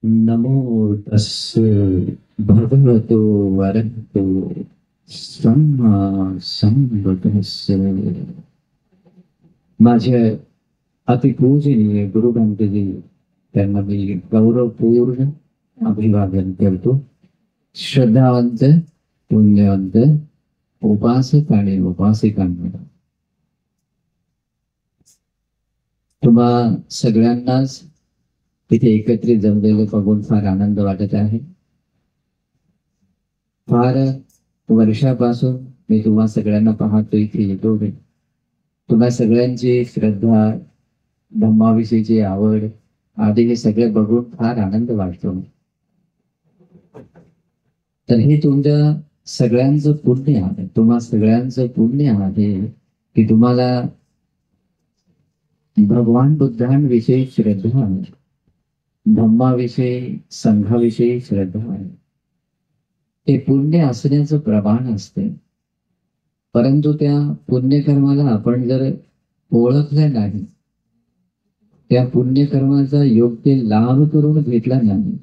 नमो तस्से भगवतो वरहतो सम्मा संबुद्धस्से. माझे अतिपूजनीय गुरुबंधूजी, त्यांना मी गौरवपूर्ण अभिवादन करतो. श्रद्धावंत, पुण्यवंत उपासक आणि उपासिकांना तुम्हा सगळ्यांनाच तिथे एकत्रित जमलेले बघून फार आनंद वाटत आहे. फार वर्षापासून मी तुम्हा सगळ्यांना पाहतो, इथे येतो. तुम्हा सगळ्यांची श्रद्धा, धम्माविषयीची आवड आधी हे सगळे बघून फार आनंद वाटतो. तर हे तुमच्या सगळ्यांचं पुण्य आहे. तुम्हा सगळ्यांचं पुण्य आहे की तुम्हाला भगवान बुद्धांविषयी श्रद्धा आहे, धम्माविषयी, संघाविषयी श्रद्धा आहे. ते पुण्य असण्याचं प्रमाण असते. परंतु त्या पुण्यकर्माला आपण जर ओळखलं नाही, त्या पुण्यकर्माचा योग्य लाभ करून घेतला नाही,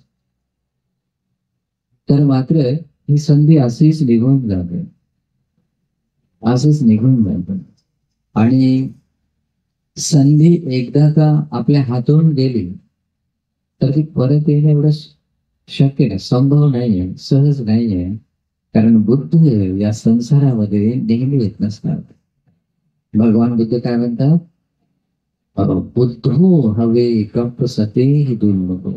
तर मात्र ही संधी अशीच निघून जाते, असेच निघून जाते. आणि संधी एकदा का आपल्या हातून गेली तर ती परत येणं एवढं शक्य नाही, संभव नाहीये, सहज नाहीये. कारण बुद्ध या संसारामध्ये नेहमी येत नसतात. भगवान बुद्ध काय म्हणतात? बुद्धो हवे कप सते दुर्लभ.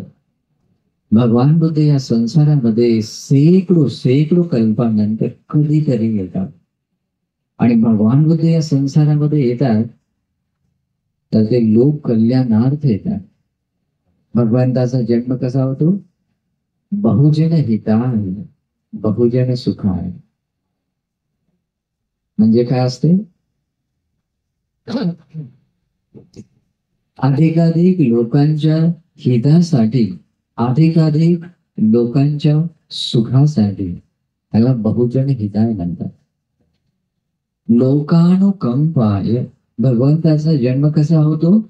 भगवान बुद्ध या संसारामध्ये शेकडो कल्पानंतर कधीतरी येतात. आणि भगवान बुद्ध या संसारामध्ये येतात तर ते लोक कल्याणार्थ येतात. भगवंताचा जन्म कसा होतो? बहुजन हिताय बहुजन सुखाय. म्हणजे काय असते? अधिकाधिक लोकांच्या हितासाठी, अधिकाधिक लोकांच्या सुखासाठी त्याला बहुजन हिताय म्हणतात. लोकानुकंपाय. भगवंताचा जन्म कसा होतो?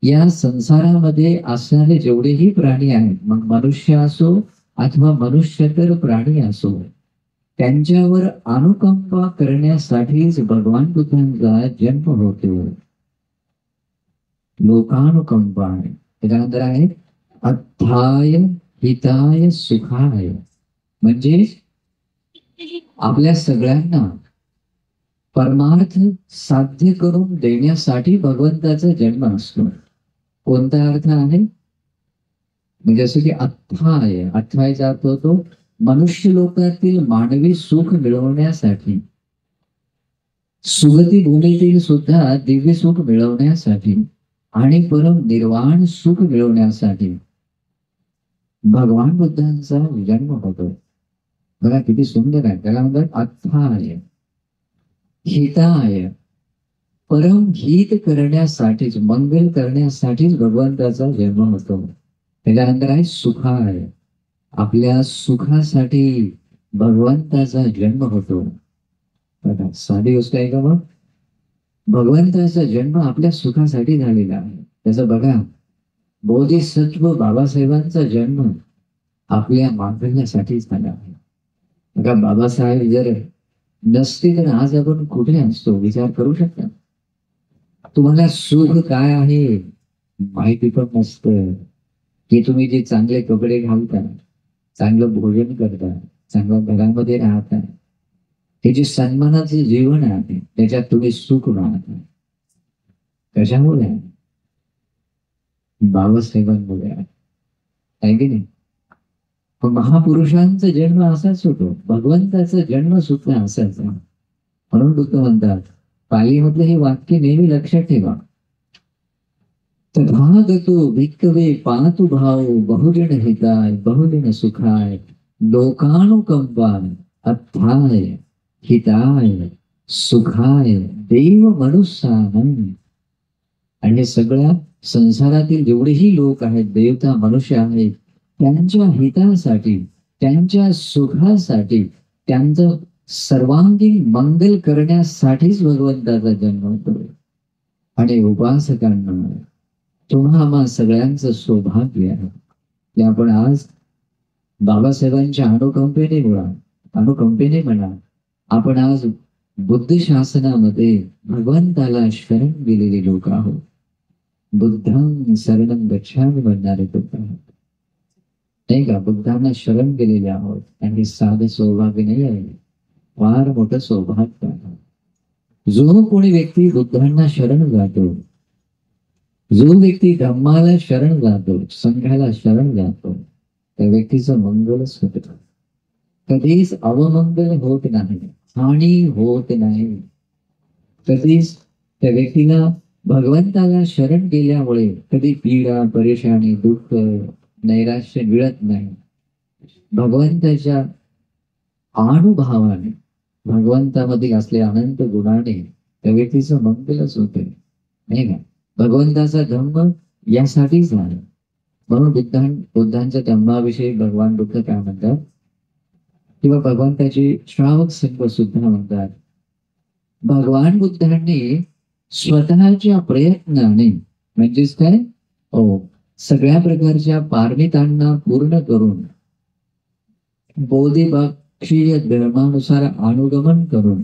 या संसारामध्ये असणारे जेवढेही प्राणी आहेत, मग मनुष्य असो अथवा मनुष्यतर प्राणी असो, त्यांच्यावर अनुकंपा करण्यासाठीच भगवान बुद्धांचा जन्म होतो. लोकानुकंपा. त्याच्यानंतर आहे अर्थाय हिताय सुखाय. म्हणजे आपल्या सगळ्यांना परमार्थ साध्य करून देण्यासाठी भगवंताचा जन्म असतो. कोणता अर्थ आहे? जसं की अथाय. अथायचा अर्थ होतो मनुष्य लोकातील मानवी सुख मिळवण्यासाठी, सुगती भूमीतील सुद्धा दिव्य सुख मिळवण्यासाठी आणि परम निर्वाण सुख मिळवण्यासाठी भगवान बुद्धांचा जन्म होतो. बघा किती सुंदर आहे. त्याला म्हणतात अथाय हिताय. परम हित करण्यासाठीच, मंगल करण्यासाठीच भगवंताचा जन्म होतो. त्याच्यानंतर आहे सुखाय. आपल्या सुखासाठी भगवंताचा जन्म होतो. बघा साधी गोष्ट आहे का? मग भगवंताचा जन्म आपल्या सुखासाठी झालेला आहे. त्याचं बघा, बोधिसत्व बाबासाहेबांचा जन्म आपल्या मांगण्यासाठी झाला आहे. बघा, बाबासाहेब जर नसते तर आज आपण कुठे असतो? विचार करू शकता? तुम्हाला सुख काय आहे माहिती पण नसतं, की तुम्ही जे चांगले कपडे घालता, चांगलं भोजन करता, चांगल्या घरामध्ये राहता, हे जे सन्मानाचे जीवन आहे त्याच्यात तुम्ही सुख राहता. कशामुळे? बाबासाहेबांमुळे आहे की नाही? महापुरुषांचा जन्म असाच होतो, भगवंताचा जन्म सुद्धा असाच आहे. म्हणून बुद्ध म्हणतात, पालीमधलं हे वाक्य नेहमी लक्षात ठेवा. तथागतो भिक्खवे पातु भाव बहुजन हिताय बहुजन सुखाय लोकानुकंपाय अथाय हिताय सुखाय देव मनुष्यानं. आणि हे सगळ्या संसारातील जेवढेही लोक आहेत, देवता मनुष्य आहेत, त्यांच्या हितासाठी, त्यांच्या सुखासाठी, त्यांचं सर्वांगीण मंगल करण्यासाठीच भगवंताचा जन्म होतो. आणि उपासकांना तुम्हा सगळ्यांचं सौभाग्य आहे की आपण आज बाबासाहेबांच्या अनुकंपेने म्हणा आपण आज बुद्ध शासनामध्ये भगवंताला शरण गेलेले लोक आहोत. बुद्धं शरणं गच्छामि म्हणणारे लोक आहोत, नाही का? बुद्धांना शरण गेलेले आहोत. आणि हे साधं सौभाग्य नाही आहे, फार मोठं सौभाग्य आहे. जो कोणी व्यक्ती बुद्धांना शरण जातो, जो व्यक्ती धम्माला शरण जातो, संघाला शरण जातो, त्या व्यक्तीचं मंगलच होत, कधीच अवमंगल होत नाही, हानी होत नाही. कधीच त्या व्यक्तीला भगवंताला शरण गेल्यामुळे कधी पीडा, परेशानी, दुःख, नैराश्य मिळत नाही. भगवंताच्या अनुभवाने, भगवंतामध्ये असलेल्या अनंत गुणाने त्या व्यक्तीचं मंगलच होते, नाही का? भगवंताचा धम्म यासाठीच झाला. म्हणून बुद्धांच्या धम्माविषयी भगवान बुद्ध काय म्हणतात, किंवा भगवंताचे श्रावक संघ सुद्धा म्हणतात, भगवान बुद्धांनी स्वतःच्या प्रयत्नाने, म्हणजेच काय, सगळ्या प्रकारच्या पारमितांना पूर्ण करून, बोधिबक्षीय धर्मानुसार अनुगमन करून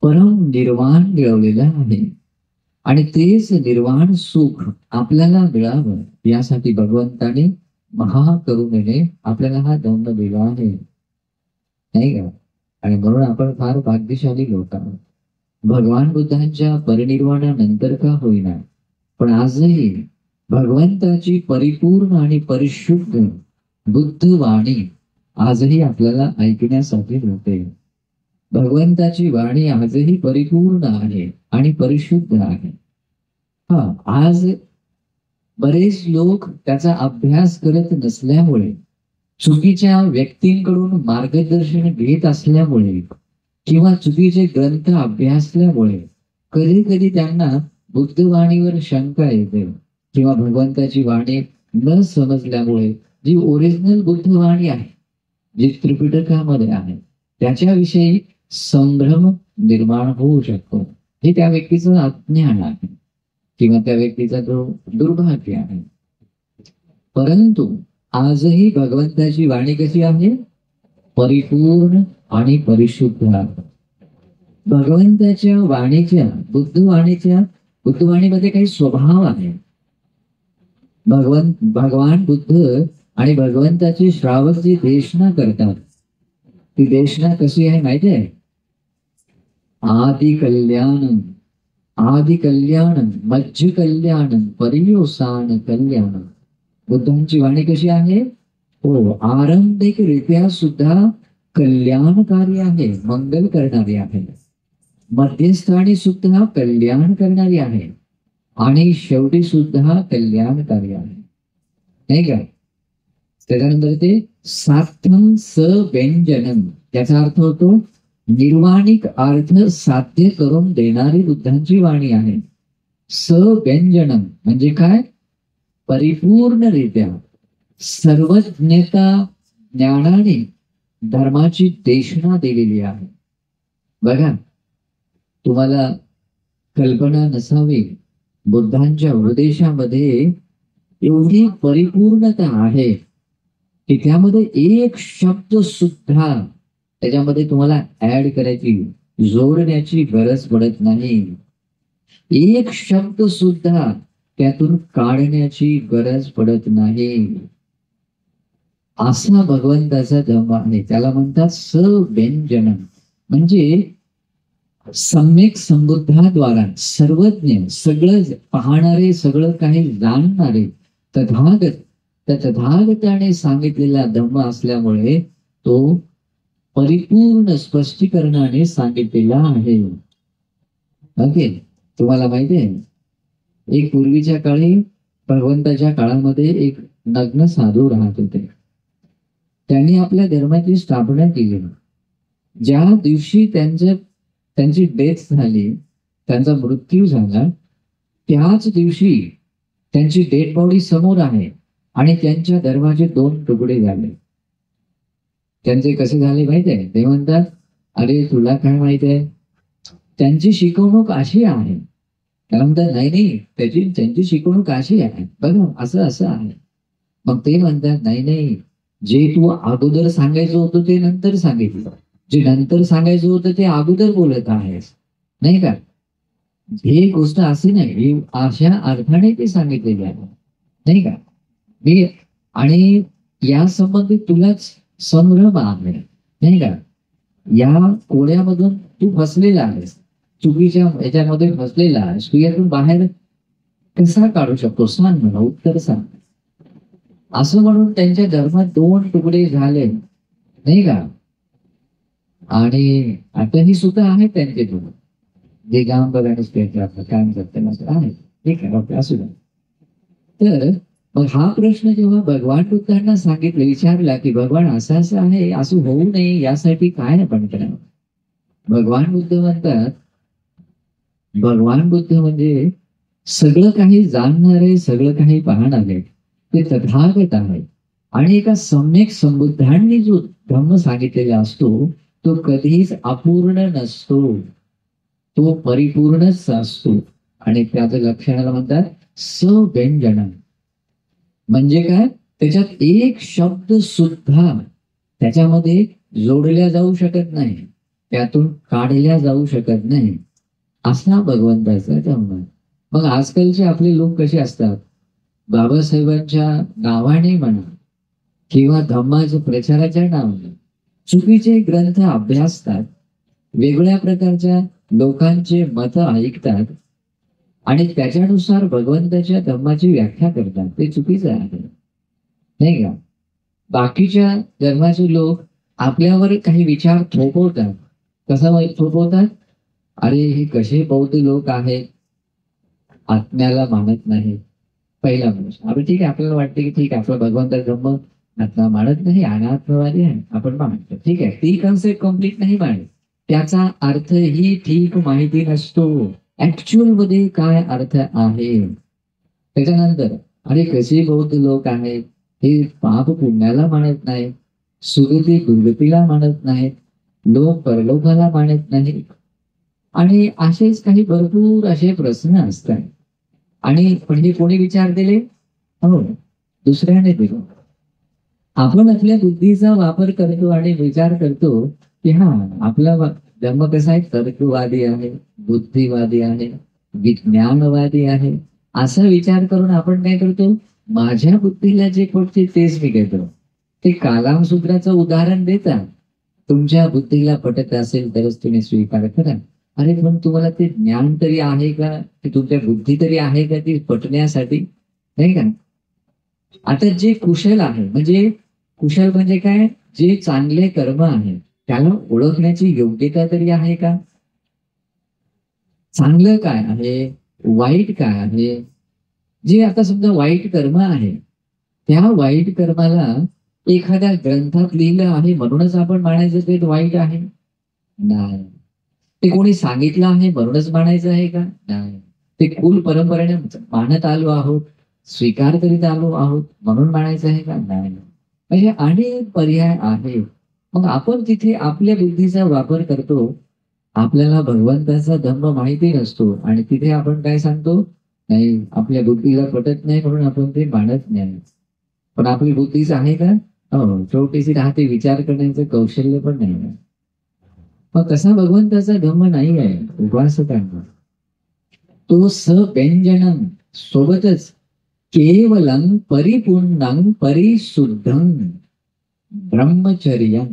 परम निर्वाण मिळवलेलं आहे. आणि तेच निर्वाण सुख आपल्याला मिळावं यासाठी भगवंताने महाकरुणेने आपल्याला हा धम्म दिला आहे, नाही का? आणि म्हणून आपण फार भाग्यशाली लोक आहोत. भगवान बुद्धांच्या परिनिर्वाणानंतर का होईना, पण आजही भगवंताची परिपूर्ण आणि परिशुद्ध बुद्धवाणी आजही आपल्याला ऐकण्यासाठी मिळते. भगवंताची वाणी आजही परिपूर्ण आहे आणि परिशुद्ध आहे. आज बरेच लोक त्याचा अभ्यास करत नसल्यामुळे, चुकीच्या व्यक्तींकडून मार्गदर्शन घेत असल्यामुळे, किंवा चुकीचे ग्रंथ अभ्यासल्यामुळे कधी कधी त्यांना बुद्धवाणीवर शंका येते, किंवा भगवंताची वाणी न समजल्यामुळे जी ओरिजिनल बुद्धवाणी आहे, जी त्रिपिटकामध्ये आहे, त्याच्याविषयी संभ्रम निर्माण होऊ शकतो. हे त्या व्यक्तीचं अज्ञान आहे, किंवा त्या व्यक्तीचा जो दुर्भाग्य आहे. परंतु आजही भगवंताची वाणी कशी आहे, परिपूर्ण आणि परिशुद्ध आहे. भगवंताच्या वाणीच्या, बुद्धवाणीमध्ये काही स्वभाव आहे. भगवान बुद्ध आणि भगवंताचे श्रावक जी देशना करतात, ती देशना कशी आहे माहिती आहे? आदि कल्याणम मध्य कल्याणम पर्यवसान कल्याणम. बुद्धांची वाणी कशी आहे? आरंभिक रित्या सुद्धा कल्याणकारी आहे, मंगल करणारी आहे. मध्यस्थानी सुद्धा कल्याण करणारी आहे, आणि शेवटी सुद्धा कल्याणकारी आहे, नाही का? त्याच्यानंतर ते सार्थम स व्यंजनम, त्याचा अर्थ होतो निर्वाणिक अर्थ साध्य करून देणारी बुद्धांची वाणी आहे. स व्यंजनम म्हणजे काय? परिपूर्णरित्या सर्वज्ञता ज्ञानाने धर्माची देशना दिलेली आहे. बघा, तुम्हाला कल्पना नसावी, बुद्धांच्या उपदेशामध्ये एवढी परिपूर्णता आहे की त्यामध्ये एक शब्द सुद्धा त्याच्यामध्ये तुम्हाला ऍड करायची, जोडण्याची गरज पडत नाही. एक शब्द सुद्धा त्यातून काढण्याची गरज पडत नाही. असा भगवंताचा धम्म आहे. त्याला म्हणतात सव्यंजनम, म्हणजे सम्यक संबुद्धाद्वारा सर्वज्ञ, सगळं पाहणारे, सगळं काही जाणणारे तथागत, त्या तथागताने सांगितलेला धम्म असल्यामुळे तो परिपूर्ण स्पष्टीकरणाने सांगितलेला आहे. ओके, तुम्हाला माहिती आहे, एक पूर्वीच्या काळी, भगवंताच्या काळामध्ये एक नग्न साधू राहत होते. त्यांनी आपल्या धर्माची स्थापना केली. ज्या दिवशी त्यांची डेथ झाली, त्यांचा मृत्यू झाला, त्याच दिवशी त्यांची डेड बॉडी समोर आहे आणि त्यांच्या धर्माचे 2 तुकडे झाले. त्यांचे कसे झाले माहिती आहे? ते म्हणतात, अरे तुला काय माहित आहे, त्यांची शिकवणूक अशी आहे. त्याला म्हणतात, नाही, त्यांची शिकवणूक अशी आहे, बघा असं आहे. मग ते म्हणतात नाही नाही, जे तू अगोदर सांगायचं होतं ते नंतर सांगितलं, जे नंतर सांगायचं होतं ते अगोदर बोलत आहेस, नाही का? ही गोष्ट अशी नाही, ही अशा अर्थाने ती सांगितलेली आहे, नाही का? मी आणि या संबंधी तुलाच संभ्रम आहे, नाही का? या कोड्यामधून तू फसलेला आहेस, चुकीच्या याच्यामध्ये फसलेला आहेस, तू यातून बाहेर कसा काढू शकतो सांग, मला उत्तर सांग. असं म्हणून त्यांच्या धर्मात दोन तुकडे झाले, नाही का? आणि आताही सुद्धा आहेत त्यांचे दोन, दिगंबर आणि श्वेतांबर, काय म्हणतात त्याला, आहे. ठीक आहे, ओके, असू द्या. तर मग हा प्रश्न जेव्हा भगवान बुद्धांना सांगितलं, विचारला की भगवान असं असं आहे, असं होऊ नये यासाठी काय आपण करावं? भगवान बुद्ध म्हणतात, भगवान बुद्ध म्हणजे सगळं काही जाणणारे, सगळं काही पाहणारे ते तथागत आहे. आणि एका सम्यक संबुद्धांनी जो धम्म सांगितलेला असतो तो कधीच अपूर्ण नसतो, तो परिपूर्णच असतो. आणि त्याचं लक्षणाला म्हणतात सव्यंजन. म्हणजे काय? त्याच्यात एक शब्द सुद्धा त्याच्यामध्ये जोडल्या जाऊ शकत नाही, त्यातून काढल्या जाऊ शकत नाही, असा भगवंताचा धम्म. मग आजकालचे आपले लोक कसे असतात, बाबासाहेबांच्या नावाने म्हणा किंवा धम्माच्या प्रचाराच्या नावाने चुकीचे ग्रंथ अभ्यासतात, वेगळ्या प्रकारच्या लोकांचे मत ऐकतात आणि त्याच्यानुसार भगवंताच्या धम्माची व्याख्या करतात. ते चुकीचं आहे, नाही का? बाकीच्या धर्माचे लोक आपल्यावर काही विचार थोपवतात. कसा थोपवतात? अरे हे कसे बौद्ध लोक आहेत, आत्म्याला मानत नाही. पहिला प्रश्न. अरे ठीक आहे, आपल्याला वाटते की ठीक आहे, आपला भगवंताचा धम्म आत्मा मानत नाही, अनात्मवादी आहे, आपण मानतो, ठीक आहे, ती कन्सेप्ट कम्प्लीट नाही मानत, त्याचा अर्थ ही ठीक माहिती नसतो, ऍक्च्युअल मध्ये काय अर्थ आहे. त्याच्यानंतर अरे कसे बौद्ध लोक आहेत, हे पाप पुण्याला मानत नाही, सुगती दुर्गतीला मानत नाहीत, लोक परलोकाला मानत नाही, आणि असेच काही भरपूर असे प्रश्न असतात. आणि पण हे कोणी विचार दिले? हो, दुसऱ्याने दिले. आपण आपल्या बुद्धीचा वापर करतो आणि विचार करतो की हा आपला धर्म कसा आहे, तर्कवादी आहे, बुद्धिवादी आहे, विज्ञानवादी आहे, असा विचार करून आपण काय करतो, माझ्या बुद्धीला जे पटते तेच मी घेतो. ते कालामसूत्राचं उदाहरण देतात, तुमच्या बुद्धीला पटत असेल तरच तुम्ही स्वीकार करा. अरे पण तुम्हाला ते ज्ञान तरी आहे का, की तुमच्या बुद्धी तरी आहे का ती पटण्यासाठी, नाही का? आता जे कुशल आहे, म्हणजे कुशल म्हणजे काय, जे चांगले कर्म आहे त्याला ओळखण्याची योग्यता तरी आहे का? चांगलं काय आहे, वाईट काय आहे? जे आता समजा वाईट कर्म आहे, त्या वाईट कर्माला एखाद्या ग्रंथात लिहिलं आहे म्हणूनच आपण मानायचं ते वाईट आहे? नाही. ते कोणी सांगितलं आहे म्हणूनच मानायचं आहे का? नाही. ते कुल परंपरेने मानत आलो आहोत, स्वीकार करीत आलो आहोत म्हणून मानायचं आहे का? नाही. म्हणजे अनेक पर्याय आहे. मग आपण तिथे आपल्या बुद्धीचा वापर करतो, आपल्याला भगवंताचा धम्म माहिती नसतो आणि तिथे आपण काय सांगतो, नाही आपल्या बुद्धीला पटत नाही म्हणून आपण ते मानत नाही. पण आपली बुद्धीच आहे का? हो, छोटीशी राहते, विचार करण्याचं कौशल्य पण नाही. मग तसा भगवंताचा धम्म नाही आहे उपासकांना. तो सव्यंजनम सोबतच केवलं परिपूर्णं परिशुद्धं ब्रह्मचर्य,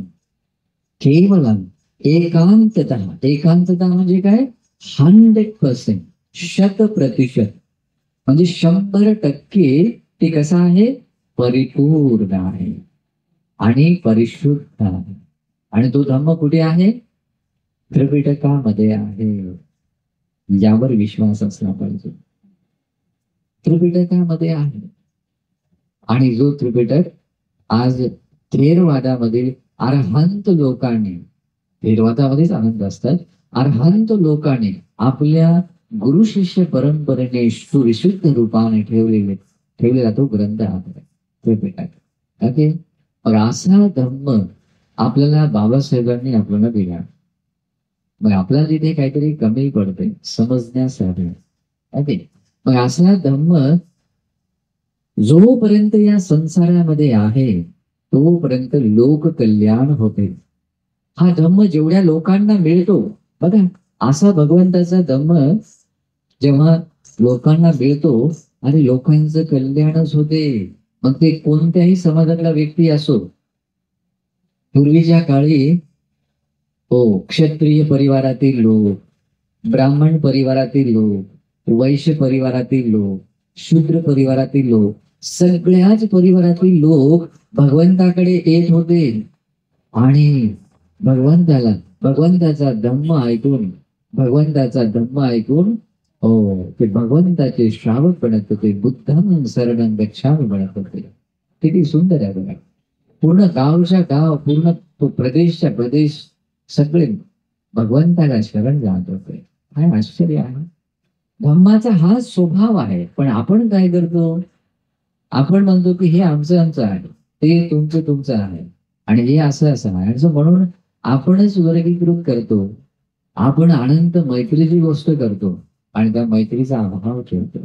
केवलं एकांततः. एकांतता म्हणजे काय? 100%, 100%, म्हणजे 100% ते कसं आहे, परिपूर्ण आहे आणि परिशुद्ध आहे. आणि तो धम्म कुठे आहे? त्रिपिटकामध्ये आहे. यावर विश्वास असला पाहिजे. त्रिपिटकामध्ये आहे. आणि जो त्रिपिटक आज थेरवादामधील अरहंत लोकांनी, थेरवादामध्येच आनंद असतात, अरहंत लोकांनी आपल्या गुरु शिष्य परंपरेने सुविशुद्ध रूपाने ठेवलेला तो ग्रंथ आहे त्रिपिटक. ओके, मग असा धम्म आपल्याला बाबासाहेबांनी आपल्याला दिला. मग आपल्याला तिथे काहीतरी कमी पडते समजण्यासाठी. ओके, मग असा धम्म जोपर्यंत या संसारामध्ये आहे तोपर्यंत लोक कल्याण होते. हा धम्म जेवढ्या लोकांना मिळतो, बघा, असा भगवंताचा धम्म जेव्हा लोकांना मिळतो आणि लोकांचं कल्याणच होते. मग ते कोणत्याही समाजातला व्यक्ती असो. पूर्वीच्या काळी क्षत्रिय परिवारातील लोक, ब्राह्मण परिवारातील लोक, वैश्य परिवारातील लोक, शूद्र परिवारातील लोक, सगळ्याच परिवारातील लोक भगवंताकडे येत होते आणि भगवंताचा धम्म ऐकून ते भगवंताचे श्रावक बनत होते. बुद्धं शरणं गच्छामि बनत होते. किती सुंदर आहे बघा. पूर्ण गावच्या गाव, पूर्ण तो प्रदेशच्या प्रदेश सगळे भगवंताला शरण जात होते. काय आश्चर्य आहे. धम्माचा हा स्वभाव आहे. पण आपण काय करतो, आपण म्हणतो की हे आमचं आहे, ते तुमचं आहे, आणि हे असं आहे असं म्हणून आपणच वर्गीकृत करतो. आपण अनंत मैत्रीची गोष्ट करतो आणि त्या मैत्रीचा अभाव ठेवतो.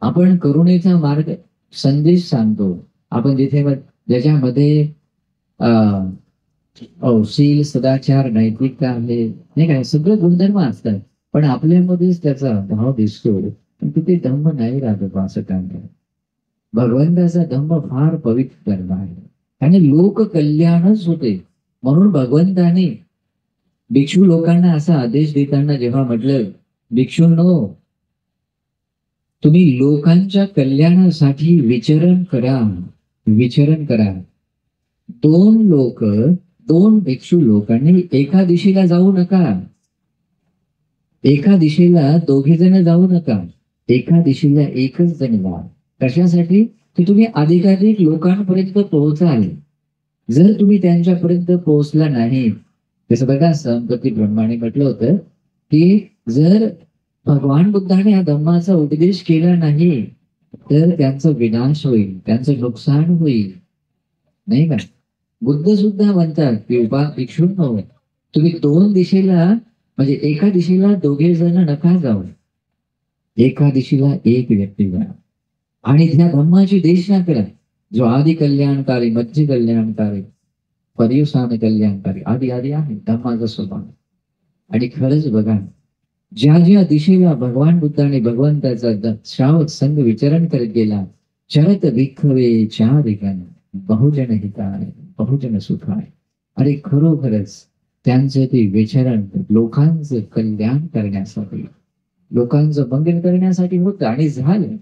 आपण करुणेचा मार्ग संदेश सांगतो. आपण ज्याच्यामध्ये शील, सदाचार, नैतिकता आहे, नाही काय, सगळे गुणधर्म असतात, पण आपल्यामध्येच त्याचा भाव दिसतो. पण तिथे धम्म नाही राहतो. असं काय नाही. भगवंताचा धम्म फार पवित्र धर्म आहे आणि लोक कल्याणच होते. म्हणून भगवंताने भिक्षू लोकांना असा आदेश देताना जेव्हा म्हटलं, भिक्षूंनो, तुम्ही लोकांच्या कल्याणासाठी विचरण करा. दोन भिक्षू लोकांनी एका दिशेला जाऊ नका. एका दिशेला दोघे जण जाऊ नका. एका दिशेला एकच जण जा. कशासाठी? की तुम्ही अधिकाधिक लोकांपर्यंत पोहोचाल. जर तुम्ही त्यांच्यापर्यंत पोहोचला नाही, जसं बघा संपत्ती ब्रह्माने म्हटलं होतं की जर भगवान बुद्धाने या धम्माचा उपदेश केला नाही तर त्यांचा विनाश होईल, त्यांचं नुकसान होईल, नाही का. बुद्ध सुद्धा म्हणतात की भिक्षूंनो, तुम्ही दोन दिशेला, म्हणजे एका दिशेला दोघे जण नका जाऊ. एका दिशेला एक व्यक्ती जा आणि त्या धम्माची देशना करा, जो आदि कल्याणकारी, मध्य कल्याणकारी, पर्युसान कल्याणकारी आदी आहे धम्माचा स्वभाव. आणि खरंच बघा, ज्या दिशेला भगवान बुद्धाने भगवंताचा श्रावक संघ विचरण करत गेला, चरत भिक्खवे चारिकन बहुजन हिताय बहुजन सुखाय. अरे खरोखरच त्यांचे ते विचरण लोकांचं कल्याण करण्यासाठी, लोकांचं मंगल करण्यासाठी होतं आणि झालं.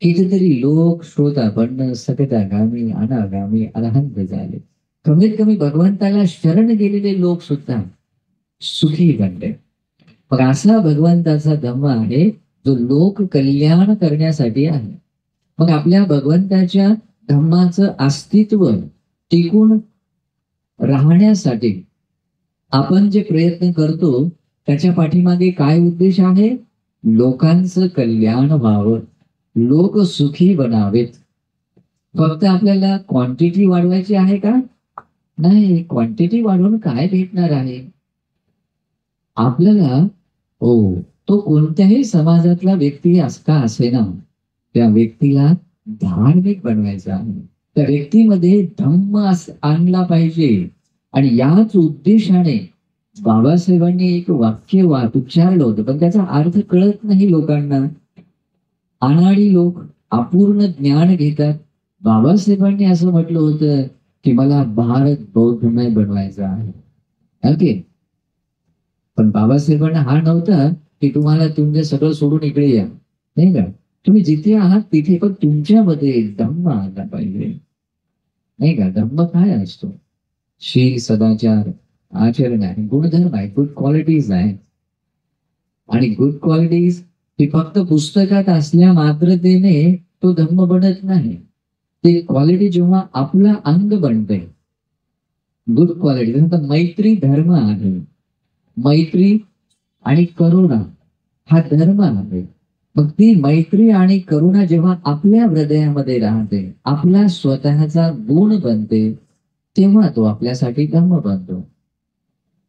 कितीतरी लोक श्रोता बनणं, सकतागामी, अनागामी, अरहंत झाले. कमीत कमी भगवंताला शरण गेलेले लोक सुद्धा सुखी बनले. मग असा भगवंताचा धम्म आहे जो लोक कल्याण करण्यासाठी आहे. मग आपल्या भगवंताच्या धम्माचं अस्तित्व टिकून राहण्यासाठी आपण जे प्रयत्न करतो त्याच्या पाठीमागे काय उद्देश आहे? लोकांचं कल्याण व्हावं, लोक सुखी बनावेत. फक्त आपल्याला क्वांटिटी वाढवायची आहे का? नाही. क्वांटिटी वाढवून काय भेटणार आहे आपल्याला? तो कोणत्याही समाजातला व्यक्ती का असेना, त्या व्यक्तीला धार्मिक बनवायचा आहे. त्या व्यक्तीमध्ये धम्म आणला पाहिजे. आणि याच उद्देशाने बाबासाहेबांनी एक वाक्य उच्चारलं होतं, पण त्याचा अर्थ कळत नाही लोकांना. अनाडी लोक अपूर्ण ज्ञान घेतात. बाबासाहेबांनी असं म्हटलं होतं की मला भारत बौद्धमय बनवायचा आहे. ओके, पण बाबासाहेबांना हा नव्हता की तुम्हाला तुमचे सगळं सोडून इकडे या, नाही का. तुम्ही जिथे आहात तिथे, पण तुमच्यामध्ये धम्म आला पाहिजे, नाही का. धम्म काय असतो? शील, सदाचार, आचरण आहे, गुणधर्म आहे, गुड क्वालिटीज आहे. आणि गुड क्वालिटीज ही फक्त पुस्तकात असल्या मात्रतेने तो धम्म बनत नाही. ते क्वालिटी जेव्हा आपला अंग बनते, गुड क्वालिटी. मैत्री धर्म आहे. मैत्री आणि करुणा हा धर्म आहे. मग ती मैत्री आणि करुणा जेव्हा आपल्या हृदयामध्ये राहते, आपला स्वतःचा गुण बनते, तेव्हा तो आपल्यासाठी धम्म बनतो.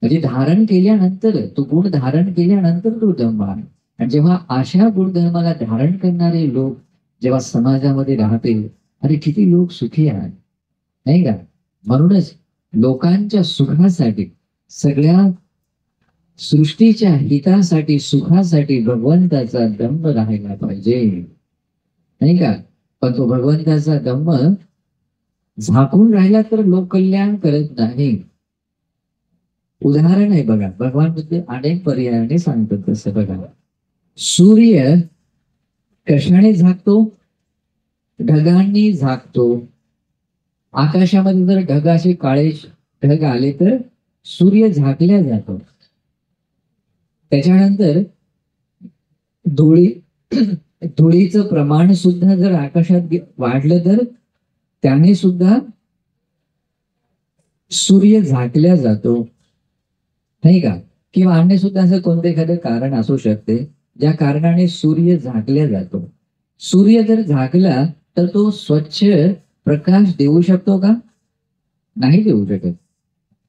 म्हणजे धारण केल्यानंतर, तो गुण धारण केल्यानंतर तो धम्म आहे. आणि जेव्हा अशा गुणधर्माला धारण करणारे लोक जेव्हा समाजामध्ये राहतील, अरे किती लोक सुखी आहेत, नाही का? म्हणूनच लोकांच्या सुखासाठी, सगळ्या सृष्टीच्या हितासाठी, सुखासाठी भगवंताचा दंभ राहायला पाहिजे, नाही का? पण तो भगवंताचा दंभ झाकून राहिला तर लोक कल्याण करत नाही. उदाहरण आहे बघा, भगवान बुद्ध अनेक पर्यायाने सांगतात. तसं बघा, सूर्य कशाने झाकतो? ढगांनी झाकतो. आकाशामध्ये जर ढगाचे काळे ढग आले तर सूर्य झाकल्या जातो. त्याच्यानंतर धुळी धुळीचं प्रमाण सुद्धा जर आकाशात वाढलं तर त्याने सुद्धा सूर्य झाकल्या जातो, नाही का? किंवा अन्य सुद्धा असं कोणते एखादं कारण असू शकते ज्या कारणाने सूर्य झाकल्या जातो. सूर्य जर झाकला तर तो स्वच्छ प्रकाश देऊ शकतो का? नाही देऊ शकत.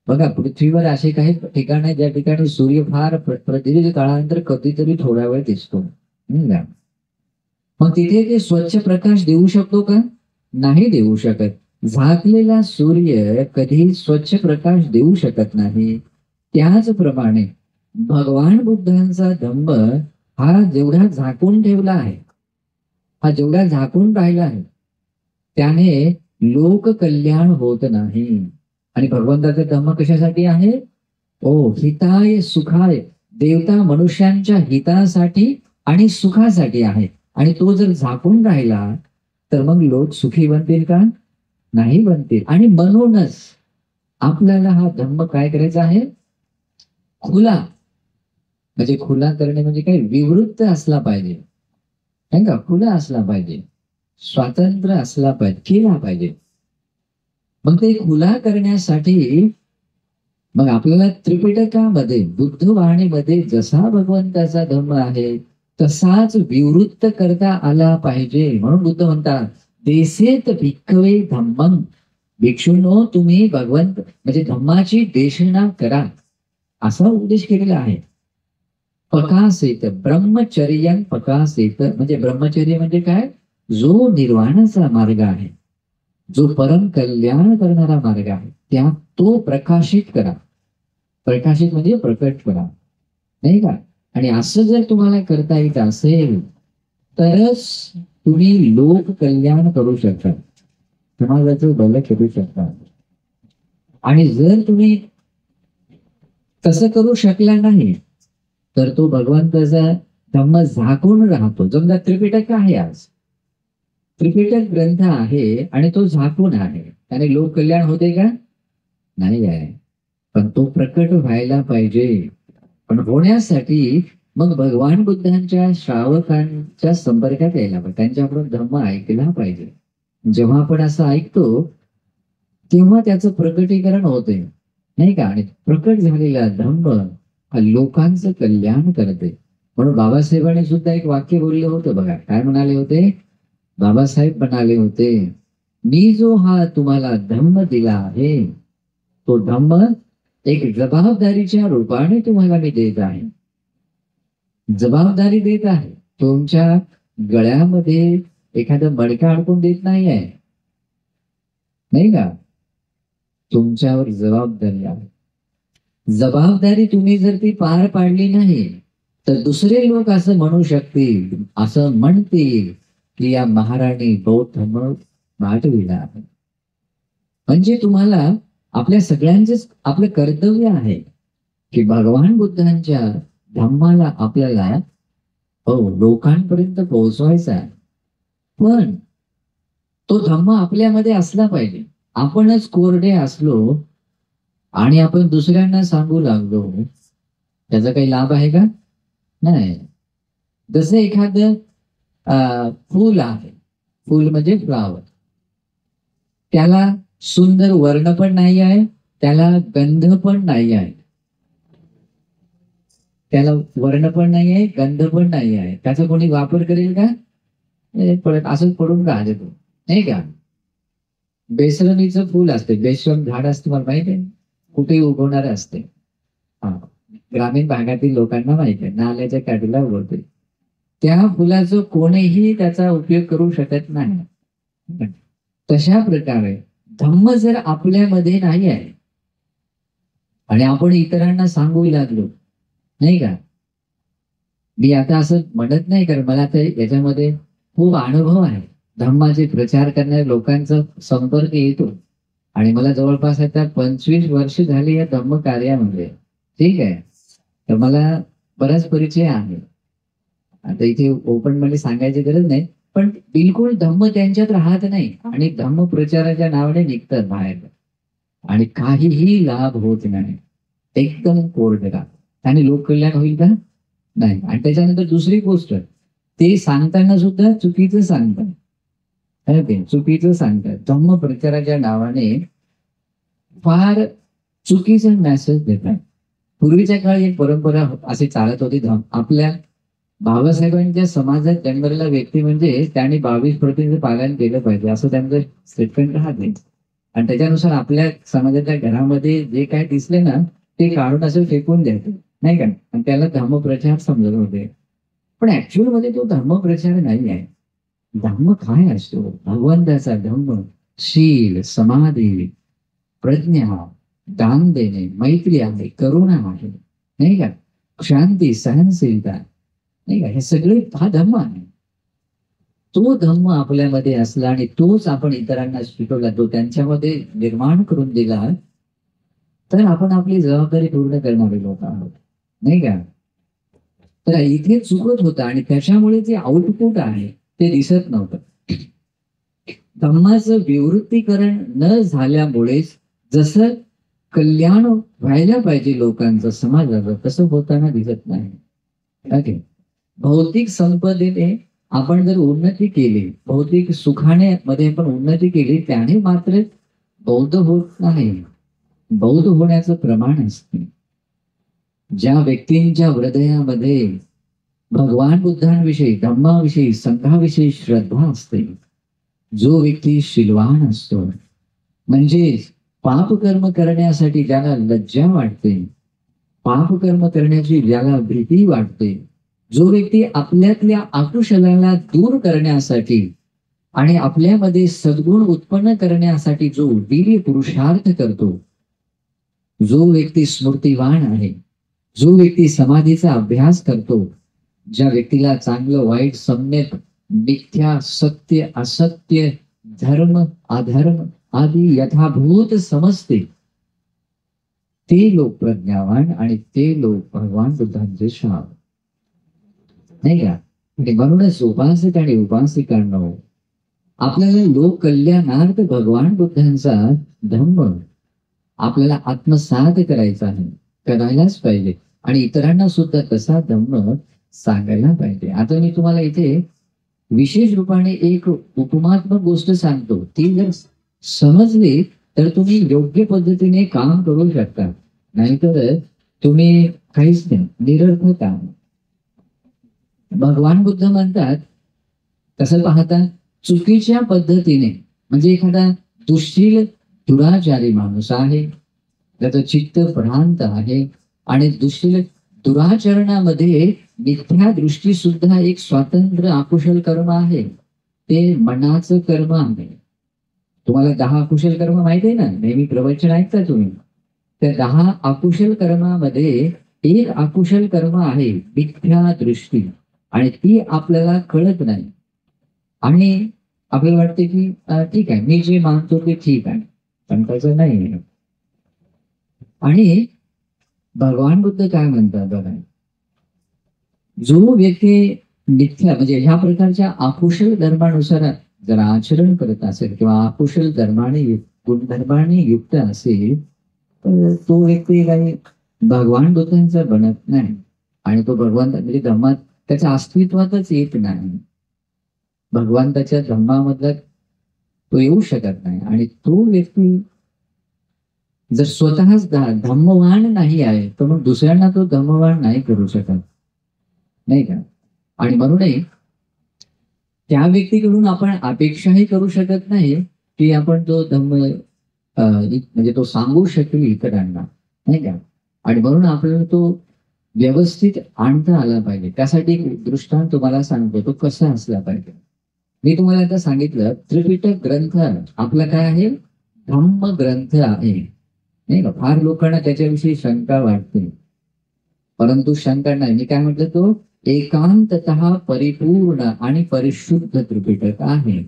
बघा, पृथ्वीवर असे काही ठिकाण आहेत ज्या ठिकाणी सूर्य फार प्रतिदिन काळानंतर कधीतरी थोडा वेळ दिसतो. मग तिथे ते स्वच्छ प्रकाश देऊ शकतो का? नाही देऊ शकत. झाकलेला सूर्य कधी स्वच्छ प्रकाश देऊ शकत नाही. त्याचप्रमाणे भगवान बुद्धांचा धम्म हा जेवढा झाकून ठेवला आहे, हा जेवढा झाकून राहिला आहे, त्याने लोक कल्याण होत नाही. आणि भगवंताचा धम्म कशासाठी आहे? ओ हिताय सुखाय, देवता मनुष्यांच्या हितासाठी आणि सुखासाठी आहे. आणि तो जर झाकून राहिला तर मग लोक सुखी बनतील का? नाही बनतील. आणि म्हणूनच आपल्याला हा धम्म काय करायचा आहे? खुला. म्हणजे खुला करणे म्हणजे काय? विवृत्त असला पाहिजे, नाही का? खुला असला पाहिजे, स्वातंत्र्य असला पाहिजे, केला पाहिजे. मग ते खुला करण्यासाठी मग आपल्याला त्रिपिटकामध्ये, बुद्धवाणीमध्ये जसा भगवंताचा धम्म आहे तसाच विवृत्त करता आला पाहिजे. म्हणून बुद्ध म्हणतात, देसेत भिक्खवे धम्मं. भिक्षूंनो, तुम्ही भगवंत म्हणजे धम्माची देशना करा, असा उपदेश केलेला आहे. पकासेत ब्रह्मचर्य, पकासेत म्हणजे ब्रह्मचर्य म्हणजे काय? जो निर्वाणाचा मार्ग आहे, जो परम कल्याण करणारा मार्ग आहे, त्या तो प्रकाशित करा. प्रकाशित म्हणजे प्रकट करा, नाही का? आणि असं जर तुम्हाला करता येत असेल तरच तुम्ही लोक कल्याण करू शकता, समाजाचं भलं करू शकता. आणि जर तुम्ही तसं करू शकला नाही तर तो भगवंताचा धम्म झाकून राहतो. समजा त्रिपिटक आहे, आज त्रिपिटक ग्रंथ आहे आणि तो झाकून आहे, त्याने लोक कल्याण होते का? नाही आहे. पण तो प्रकट व्हायला पाहिजे. पण होण्यासाठी मग भगवान बुद्धांच्या श्रावकांच्या संपर्कात यायला पाहिजे, त्यांच्याकडून धम्म ऐकला पाहिजे. जेव्हा आपण असं ऐकतो तेव्हा त्याचं प्रकटीकरण होते, नाही का? आणि प्रकट झालेला धम्म हा लोकांचं कल्याण करते. म्हणून बाबासाहेबांनी सुद्धा एक वाक्य बोलले होते बघा. काय म्हणाले होते? बाबासाहेब म्हणाले होते, मी जो हा तुम्हाला धम्म दिला आहे तो धम्म एक जबाबदारीच्या रूपाने तुम्हाला मी देत आहे. जबाबदारी देत आहे. तुमच्या गळ्यामध्ये एखादं मडकं अडकून देत नाही आहे, नाही का? तुमच्यावर जबाबदारी आहे. जबाबदारी तुम्ही जर ती पार पाडली नाही तर दुसरे लोक असं म्हणू शकतील, असं म्हणतील की या महाराणी बौद्ध धम्म माटविला आहे. म्हणजे तुम्हाला आपल्या सगळ्यांचेच आपलं कर्तव्य आहे की भगवान बुद्धांच्या धम्माला आपल्याला लोकांपर्यंत पोहोचवायचा आहे. पण तो धम्म आपल्यामध्ये असला पाहिजे. आपणच कोरडे असलो आणि आपण दुसऱ्यांना सांगू लागलो, त्याचा काही लाभ आहे का? नाही. जसं एखादं फूल आहे, फूल म्हणजे फ्लावर, त्याला सुंदर वर्ण पण नाही आहे, त्याला गंध पण नाही आहे, त्याला वर्ण पण नाही आहे, गंध पण नाही आहे. त्याचा कोणी वापर करेल का? परत असंच पडून राहते तो, नाही का? बेसरनीचं फूल असते, बेसरन झाड असते, मला माहिती आहे, कुठेही उगवणार असते. ग्रामीण भागातील लोकांना माहिती आहे, नाल्याच्या काठीला उगवते. त्या फुलाचं कोणीही त्याचा उपयोग करू शकत नाही. तशा प्रकारे धम्म जर आपल्यामध्ये नाही आहे आणि आपण इतरांना सांगू लागलो, नाही का, मी आता असं म्हणत नाही, कारण मला तर याच्यामध्ये खूप अनुभव आहे. धम्माचे प्रचार करणाऱ्या लोकांचा संपर्क येतो आणि मला जवळपास आता 25 वर्ष झाली या धम्म कार्यामध्ये. ठीक आहे, तर मला बराच परिचय आहे. आता इथे ओपन मध्ये सांगायची गरज नाही, पण बिलकुल धम्म त्यांच्यात राहत नाही आणि धम्म प्रचाराच्या नावाने निघतात बाहेर आणि काहीही लाभ होत नाही, एकदम कोरडे आणि लोककल्याण होईल का? नाही. आणि त्याच्यानंतर दुसरी गोष्ट, ते सांगताना सुद्धा चुकीचं सांगतात. चुकीचं सांगतात. धम्म प्रचाराच्या नावाने फार चुकीचा मेसेज देतात. पूर्वीच्या काळी एक परंपरा अशी चालत होती. आपल्या बाबासाहेबांच्या समाजात जन्मलेला व्यक्ती म्हणजे त्यांनी 22 प्रतीचं पालन केलं पाहिजे, असं त्यांचं स्टेटमेंट राहते. आणि त्याच्यानुसार आपल्या समाजाच्या घरामध्ये जे काय दिसले ना, ते काढून असं फेकून द्यायचे, नाही का, आणि त्याला धम्मप्रचार समजत होते. पण ऍक्च्युअल मध्ये तो धम्मप्रचार नाही आहे. धम्म काय असतो? भगवंताचा धम्म शील, समाधी, प्रज्ञा, दान देणे, मैत्री आहे, करुणा आहे, नाही का, शांती, सहनशीलता, नाही का, हे सगळे हा धम्म आहे. तो धम्म आपल्यामध्ये असला आणि तोच आपण इतरांना शिकवला, तो त्यांच्यामध्ये निर्माण करून दिला, तर आपण आपली जबाबदारी पूर्ण करणारे लोक आहोत, नाही का. तर इथे चुकत होतं आणि त्याच्यामुळे जे आउटपुट आहे ते दिसत नव्हतं. धम्माचं विवृत्तीकरण न झाल्यामुळेच जसं कल्याण व्हायला पाहिजे लोकांचं, समाजाचं, तसं होताना दिसत नाही. ओके, भौतिक संपदेने आपण जर उन्नती केली, भौतिक सुखाने मध्ये पण उन्नती केली, त्याने मात्र बौद्ध होत नाही. बौद्ध होण्याचं प्रमाण असते. ज्या व्यक्तींच्या हृदयामध्ये भगवान बुद्धांविषयी, धम्माविषयी, संघाविषयी श्रद्धा असते, जो व्यक्ती शीलवान असतो, म्हणजे पापकर्म करण्यासाठी ज्याला लज्जा वाटते, पापकर्म करण्याची ज्याला भीती वाटते, जो व्यक्ती आपल्यातल्या आकुशलाला दूर करण्यासाठी आणि आपल्यामध्ये सद्गुण उत्पन्न करण्यासाठी जो वीर्य पुरुषार्थ करतो, जो व्यक्ती स्मृतिवान आहे, जो व्यक्ती समाधीचा अभ्यास करतो, ज्या व्यक्तीला चांगलं वाईट, सम्यक, मिथ्या, सत्य, असत्य, धर्म, अधर्म आदी यथाभूत समजते, ते लोक प्रज्ञावान आणि ते लोक भगवान बुद्धांचे श्राव, नाही का. म्हणूनच उपासक आणि उपासिकांनो, आपल्याला लोक कल्याणार्थ भगवान बुद्धांचा धम्म आपल्याला आत्मसात करायचा आहे, करायलाच पाहिजे आणि इतरांना सुद्धा तसा धम्म सांगायला पाहिजे. आता मी तुम्हाला इथे विशेष रूपाने एक उपमात्मक गोष्ट सांगतो, ती जर समजली तर तुम्ही योग्य पद्धतीने काम करू शकता, नाहीतर तुम्ही काहीच नाही, निरर्थक काम. भगवान बुद्ध म्हणतात, कसं पाहता, चुकीच्या पद्धतीने, म्हणजे एखादा दुःशील दुराचारी माणूस आहे, त्याचं चित्त भ्रांत आहे आणि दुःशील दुराचरणामध्ये मिथ्या दृष्टी सुद्धा एक स्वातंत्र्य अकुशल कर्म आहे, ते मनाचं कर्म आहे. तुम्हाला 10 अकुशल कर्म माहिती आहे ना, नेहमी प्रवचन ऐकता तुम्ही. त्या 10 अकुशल कर्मामध्ये एक अकुशल कर्म आहे मिथ्या दृष्टी, आणि ती आपल्याला कळत नाही आणि आपल्याला वाटते की ठीक आहे, मी जे मानतो ते ठीक आहे, पण त्याचं नाही. आणि भगवान बुद्ध काय म्हणतात बघा, जो व्यक्ती मिथ्या म्हणजे ह्या प्रकारच्या अकुशल धर्मानुसार जर आचरण करत असेल किंवा अकुशल धर्माने गुणधर्माने युक्त असेल, तर तो व्यक्ती काही भगवान बुद्धांचा बनत नाही आणि तो भगवान म्हणजे धर्मात त्याच्या अस्तित्वातच येत नाही. भगवंताच्या धर्मामधला तो येऊ शकत नाही आणि तो व्यक्ती जर स्वतःच धम्मवान नाही आहे, तर मग दुसऱ्यांना तो धम्मवान नाही करू शकत, नाही का. आणि म्हणूनही त्या व्यक्तीकडून आपण अपेक्षाही करू शकत नाही की आपण तो धम्म म्हणजे तो सांगू शकेल इतरांना, नाही का. आणि म्हणून आपल्याला तो व्यवस्थित आणता आला पाहिजे. त्यासाठी एक दृष्टांत तुम्हाला सांगतो, तो कसा असला पाहिजे. मी तुम्हाला आता सांगितलं त्रिपिटक ग्रंथ आपला काय आहे, धम्म ग्रंथ आहे, नाही का. फार लोकांना त्याच्याविषयी शंका वाटते, परंतु शंका नाही. मी काय म्हटलं, तो एकांततः परिपूर्ण आणि परिशुद्ध त्रिपिटक आहे.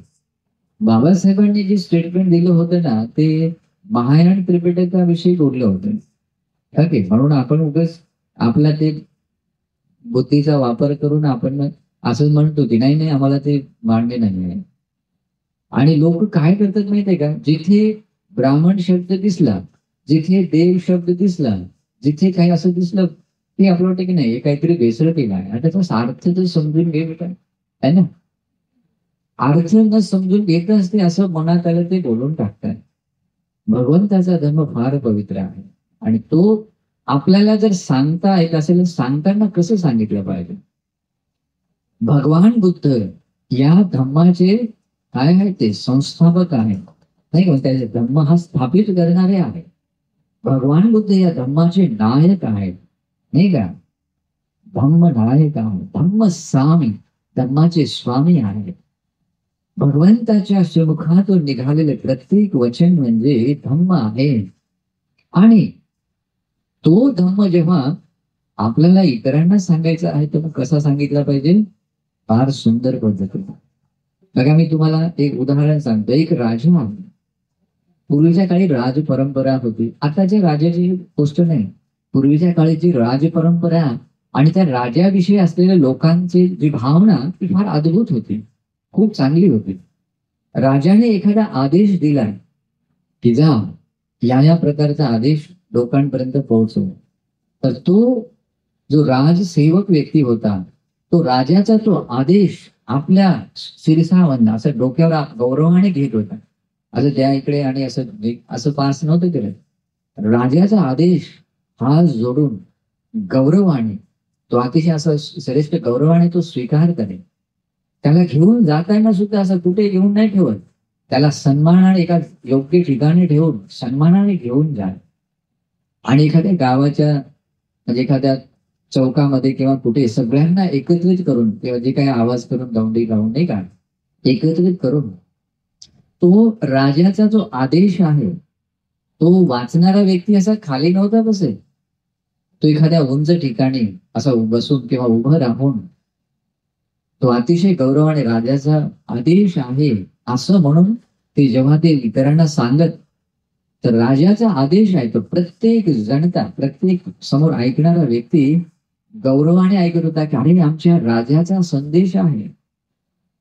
बाबासाहेबांनी जे स्टेटमेंट दिलं होतं ना, ते महायान त्रिपिटकाविषयी बोललं होतं. ठीक आहे, म्हणून आपण उगाच आपला ते बुद्धीचा वापर करून आपण असं म्हणतो की नाही नाही आम्हाला ते मान्य नाही आहे. आणि लोक काय करतात माहितीये का, जिथे ब्राह्मण शब्द दिसला, जिथे देव शब्द दिसला, जिथे काही असं दिसलं, ते आपलं वाटतं की नाही हे काहीतरी भेसळ केला आहे. आता त्याचा अर्थ तर समजून घे बेटा, है ना. अर्थ न समजून घेतच ते असं मनात आलं ते बोलून टाकतात. भगवंताचा धर्म फार पवित्र आहे आणि तो आपल्याला जर सांगता येत असेल, सांगताना कसं सांगितलं पाहिजे. भगवान बुद्ध या धम्माचे काय आहे, ते संस्थापक आहे, नाही का. त्याचे धम्म हा स्थापित करणारे आहे. भगवान बुद्ध या धम्माचे नायक आहेत, नाही का. धम्म नायक आहे, धम्म स्वामी, धम्माचे स्वामी आहेत. भगवंताच्या मुखातून निघालेले प्रत्येक वचन म्हणजे धम्म आहे. आणि तो धम्म जेव्हा आपल्याला इतरांना सांगायचा आहे, तर मग कसा सांगितला पाहिजे, फार सुंदर पद्धतीने. बघा मी तुम्हाला एक उदाहरण सांगतो. एक राजा आहे, पूर्वीच्या काळी राज परंपरा होती, आताच्या राजाची गोष्ट नाही. पूर्वीच्या काळीची राज परंपरा आणि त्या राजाविषयी असलेल्या लोकांची जी भावना ती फार अद्भुत होती, खूप चांगली होती. राजाने एखादा आदेश दिला की जा या प्रकारचा आदेश लोकांपर्यंत पोहोचव, तर तो जो राजसेवक व्यक्ती होता, तो राजाचा तो आदेश आपल्या शिरसावंद असं डोक्यावर गौरवाने घेत होता. असं त्या इकडे आणि असं असं पास नव्हतं केलं. राजाचा आदेश हात जोडून गौरवाने, तो अतिशय असं श्रेष्ठ गौरवाने तो स्वीकार करे. त्याला घेऊन जाताना सुद्धा असं कुठे घेऊन नाही ठेवत, त्याला सन्मानाने एका योग्य ठिकाणी ठेवून सन्मानाने घेऊन जा. आणि एखाद्या गावाच्या म्हणजे एखाद्या चौकामध्ये किंवा कुठे सगळ्यांना एकत्रित करून किंवा जे काही आवाज करून दौंडी गाऊन, नाही का, एकत्रित करून तो राजाचा जो आदेश आहे तो वाचणारा व्यक्ती असा खाली नव्हता बसेल, तो एखाद्या उंच ठिकाणी असा बसून किंवा उभं राहून तो अतिशय गौरवाने राजाचा आदेश आहे असं म्हणून ते जेव्हा ते इतरांना सांगत, तर राजाचा आदेश आहे तो प्रत्येक जनता, प्रत्येक समोर ऐकणारा व्यक्ती गौरवाने ऐकत होता की अरे आमच्या राजाचा संदेश आहे.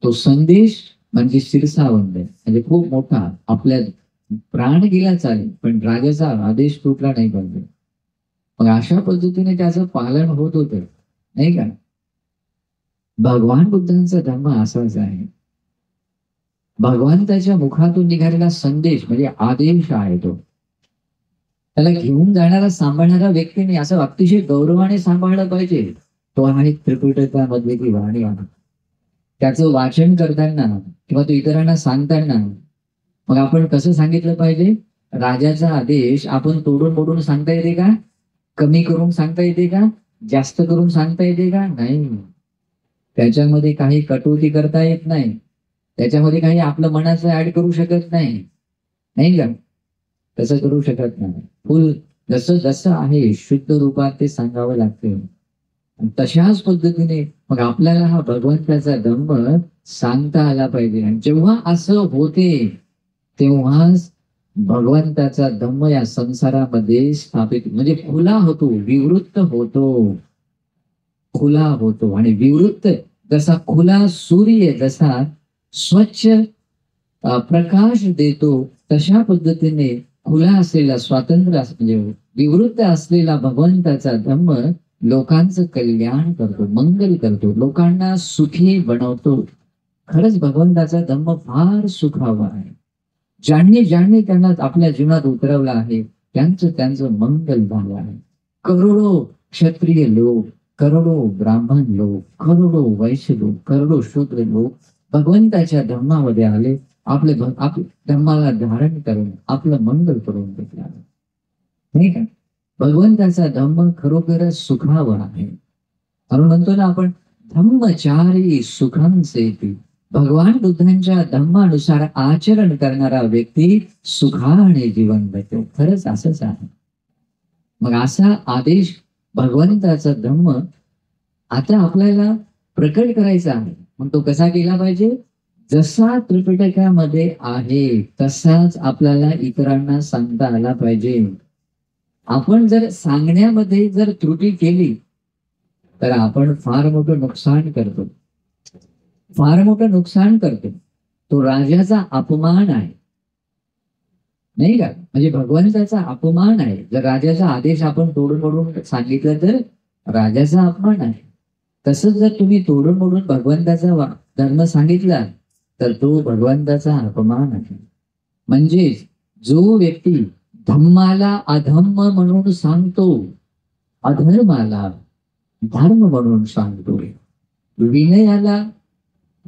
तो संदेश म्हणजे शिरसावंद म्हणजे खूप मोठा, आपल्या प्राण गेला चालेल पण राजाचा आदेश तुटला नाही पाहिजे. मग अशा पद्धतीने त्याचं पालन होत होतं, नाही का. भगवान बुद्धांचा धर्म असाच आहे. भगवंताच्या मुखातून निघालेला संदेश म्हणजे आदेश आहे तो. त्याला घेऊन जाणारा सांभाळणारा व्यक्तीने असं अतिशय गौरवाने सांभाळलं पाहिजे. तो आहे त्रिपिटकामधली ती वाणी आहे. त्याचं वाचन करताना किंवा तो इतरांना सांगताना मग आपण कसं सांगितलं पाहिजे. राजाचा आदेश आपण तोडून मोडून सांगता येते का, कमी करून सांगता येते का, जास्त करून सांगता येते का, नाही. त्याच्यामध्ये काही कटुती करता येत नाही, त्याच्यामध्ये काही आपलं मनाचं ऍड करू शकत नाही, नाही का. तसं करू शकत नाही. फुल जसं जसं आहे शुद्ध रूपात ते सांगावं लागते. तशाच पद्धतीने मग आपल्याला हा भगवंताचा धम्म सांगता आला पाहिजे. आणि जेव्हा असं होते तेव्हाच भगवंताचा धम्म या संसारामध्ये स्थापित म्हणजे खुला होतो, विवृत्त होतो, खुला होतो. आणि विवृत्त जसा खुला सूर्य जसा स्वच्छ प्रकाश देतो, तशा पद्धतीने खुला असलेला स्वातंत्र्य म्हणजे विवृत्त असलेला भगवंताचा धम्म लोकांचं कल्याण करतो, मंगल करतो, लोकांना सुखी बनवतो. खरंच भगवंताचा धम्म फार सुखावा आहे. ज्यांनी ज्यांनी त्यांना आपल्या जीवनात उतरवलं आहे त्यांचं मंगल झालं आहे. करोडो क्षत्रिय लोक, करोडो ब्राह्मण लोक, करोडो वैश्य लोक, करोडो शूद्र लोक भगवंताच्या धर्मामध्ये आले, आपल्या धर्माला धारण करून आपलं मंगल करून घेतलं, नाही का. भगवंताचा धम्म खरोखरच सुखावह आहे. म्हणून म्हणतो ना आपण, धम्मचारी सुखांचे ती. भगवान बुद्धांच्या धम्मानुसार आचरण करणारा व्यक्ती सुखाने जीवन जगतो. खरंच असंच आहे. मग असा आदेश भगवंताचा धम्म आता आपल्याला प्रकट करायचा आहे. मग तो कसा केला पाहिजे? जसा त्रिपिटकामध्ये आहे तसाच आपल्याला इतरांना सांगता आला पाहिजे. आपण जर सांगण्यामध्ये जर त्रुटी केली तर आपण फार मोठं नुकसान करतो. फार मोठं नुकसान करतो. तो राजाचा अपमान आहे, नाही का? म्हणजे भगवंताचा अपमान आहे. जर राजाचा आदेश आपण तोडून मोडून सांगितलं तर राजाचा अपमान आहे. तसंच जर तुम्ही तोडून मोडून भगवंताचा धर्म सांगितला तर तो भगवंताचा अपमान आहे. म्हणजेच जो व्यक्ती धम्माला अधम्म म्हणून सांगतो, अधर्माला धर्म म्हणून सांगतो, विनयाला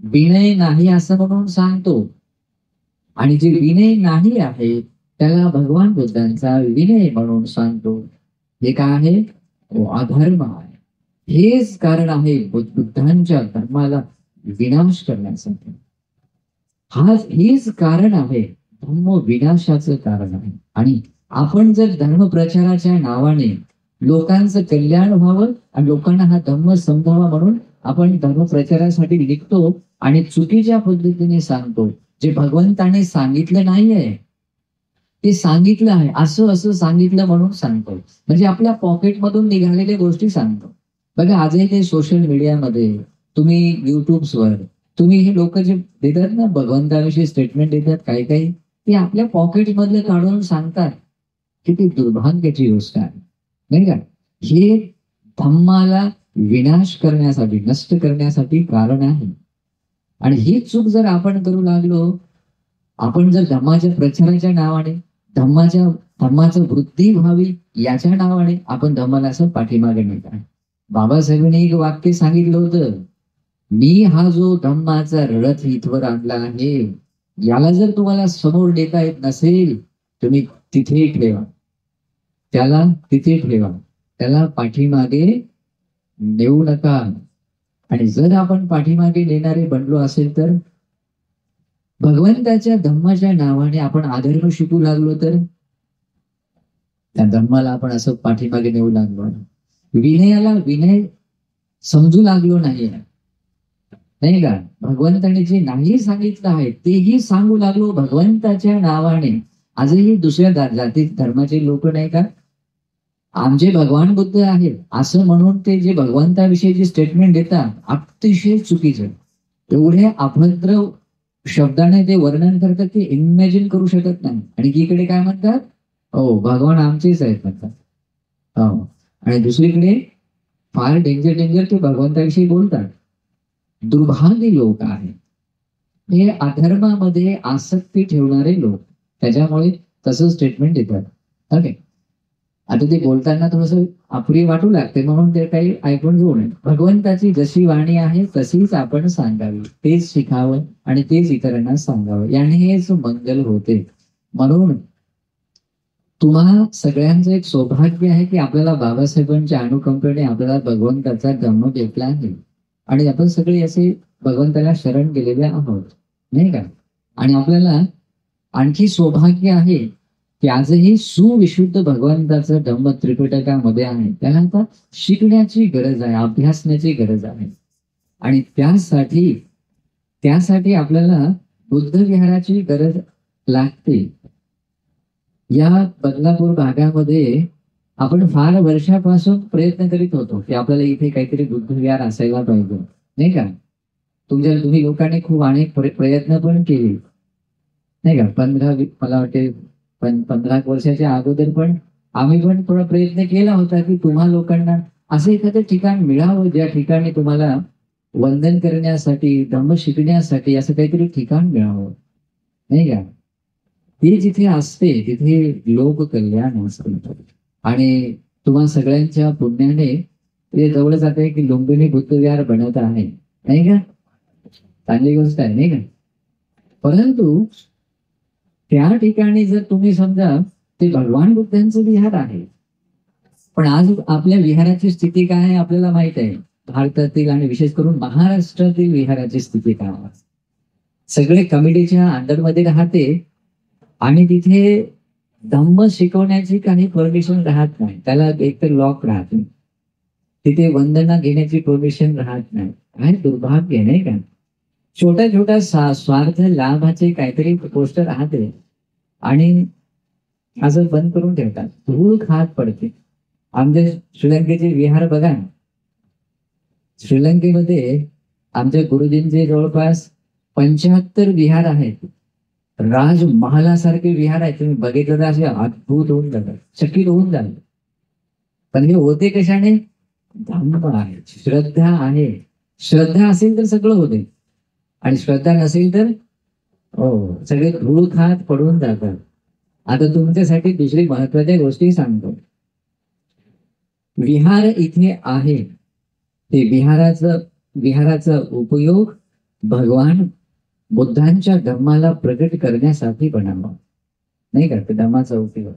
विनय नाही असं म्हणून सांगतो, आणि जे विनय नाही आहे त्याला भगवान बुद्धांचा विनय म्हणून सांगतो, हे काय आहे? तो अधर्म आहे. हेच कारण आहे बुद्धांच्या धर्माला विनाश करण्यासाठी. हेच कारण आहे, धम्म विनाशाचं कारण आहे. आणि आपण जर धर्म प्रचाराच्या नावाने लोकांचं कल्याण व्हावं आणि लोकांना हा धम्म समजावा म्हणून आपण धर्म प्रचारासाठी निघतो आणि चुकीच्या पद्धतीने सांगतो. जे भगवंताने सांगितलं नाहीये ते सांगितलं आहे, असं असं सांगितलं म्हणून सांगतो. म्हणजे आपल्या पॉकेटमधून निघालेल्या गोष्टी सांगतो. बघा आजही ते सोशल मीडियामध्ये, तुम्ही युट्यूबवर, तुम्ही हे लोक जे देतात ना भगवंताविषयी स्टेटमेंट देतात, काही काही ते आपल्या पॉकेट मधले काढून सांगतात. किती दुर्भाग्याची गोष्ट आहे, नाही का? हे धम्माला विनाश करण्यासाठी, नष्ट करण्यासाठी कारण आहे. आणि ही चूक जर आपण करू लागलो, आपण जर धम्माच्या प्रचाराच्या नावाने, धम्माचं वृद्धी व्हावी याच्या नावाने आपण धम्माला असं पाठीमागे नेत आहे. बाबासाहेबांनी एक वाक्य सांगितलं होतं, मी हा जो धम्माचा रथ इथवर आणला आहे, याला जर तुम्हाला समोर नेता येत नसेल तुम्ही तिथे ठेवा, त्याला तिथे ठेवा, त्याला पाठीमागे नेऊ नका. आणि जर आपण पाठीमागे नेणारे बनलो असेल तर भगवंताच्या धम्माच्या नावाने आपण अधर्म शिकू लागलो तर त्या धम्माला आपण असं पाठीमागे नेऊ लागलो, विनयाला विनय समजू लागलो नाही, नाही का? भगवंताने जे नाही सांगितलं आहे तेही सांगू लागलो भगवंताच्या नावाने. आजही दुसऱ्या जाती धर्माचे लोक नाही का, आमचे भगवान बुद्ध आहेत असं म्हणून ते जे भगवंताविषयी जे स्टेटमेंट देतात अतिशय चुकीचं. एवढे अभद्र शब्दाने ते वर्णन करतात ते इमॅजिन करू शकत नाही. आणि एकीकडे काय म्हणतात, हो भगवान आमचेच आहेत म्हणतात. हो, आणि दुसरीकडे फार डेंजर ते भगवंताविषयी बोलतात. दुर्भाग्य लोक आहेत हे, अधर्मामध्ये आसक्ती ठेवणारे लोक, त्याच्यामुळे तसं स्टेटमेंट देतात. ओके, आता ते बोलताना थोडस अप्रिय वाटू लागते म्हणून ते काही ऐकून घेऊ नये. भगवंताची जशी वाणी आहे तशीच आपण सांगावी, तेच शिकावं आणि तेच इतरांना सांगावं, याने हेच मंगल होते. म्हणून तुम्हा सगळ्यांचं एक सौभाग्य आहे की आपल्याला बाबासाहेबांच्या अनुकंपेने आपल्याला भगवंताचा धम्म भेटला आहे आणि आपण सगळे असे भगवंताला शरण गेलेले आहोत, नाही का? आणि आपल्याला आणखी सौभाग्य आहे की आजही सुविशुद्ध भगवंताचं धम्म त्रिपिटकामध्ये आहे. त्याला आता शिकण्याची गरज आहे, अभ्यासण्याची गरज आहे. आणि त्यासाठी आपल्याला बुद्ध विहाराची गरज लागते. या बदलापूर भागामध्ये आपण फार वर्षापासून प्रयत्न करीत होतो की आपल्याला इथे काहीतरी बुद्ध विहार असायला पाहिजे, नाही का? तुम्ही लोकांनी खूप अनेक प्रयत्न पण केले, नाही का? मला वाटते 15 वर्षाच्या अगोदर पण आम्ही पण थोडा प्रयत्न केला होता की तुम्हा लोकांना असं एखादं ठिकाण मिळावं ज्या ठिकाणी तुम्हाला वंदन करण्यासाठी, धम्म शिकण्यासाठी असं काहीतरी ठिकाण मिळावं, नाही का? ते जिथे असते तिथे लोक कल्याण असते. आणि तुम्हा सगळ्यांच्या पुण्याने ते जवळ जाते की लुंबिनी बुद्ध विहार बनवत आहे, नाही का? चांगली गोष्ट आहे, नाही का? परंतु त्या ठिकाणी जर तुम्ही समजा ते भगवान बुद्धांचं विहार आहे पण आज आपल्या विहाराची स्थिती काय आहे आपल्याला माहित आहे. भारतातील आणि विशेष करून महाराष्ट्रातील विहाराची स्थिती काय आहे. सगळे कमिटीच्या अंडरमध्ये राहते आणि तिथे धम्म शिकवण्याची काही परमिशन राहत नाही. त्याला एकतर लॉक राहते. तिथे वंदना घेण्याची परमिशन राहत नाही. काय दुर्भाग्य नाही का. छोट्या छोट्या स्वार्थ लाभाचे काहीतरी गोष्ट राहते आणि असं बंद करून ठेवतात. धूळ खात पडते. आमचे श्रीलंकेचे विहार बघा. श्रीलंकेमध्ये आमच्या गुरुजींचे जवळपास 75 विहार आहेत. राजमहालासारखे विहार आहेत. तुम्ही बघितलं तर असे अद्भुत होऊन जातात, चकित होऊन जातात. पण हे होते कशाने. धम्म आहे, श्रद्धा आहे. श्रद्धा असेल तर सगळं होते आणि श्रद्धा नसेल तर हो सगळे धूळ खात पडून जातात. आता तुमच्यासाठी दुसरी महत्वाच्या गोष्टी सांगतो. विहार इथे आहे ते विहाराचा उपयोग भगवान बुद्धांच्या धम्माला प्रकट करण्यासाठी बनावा नाही का. धम्माचा उपयोग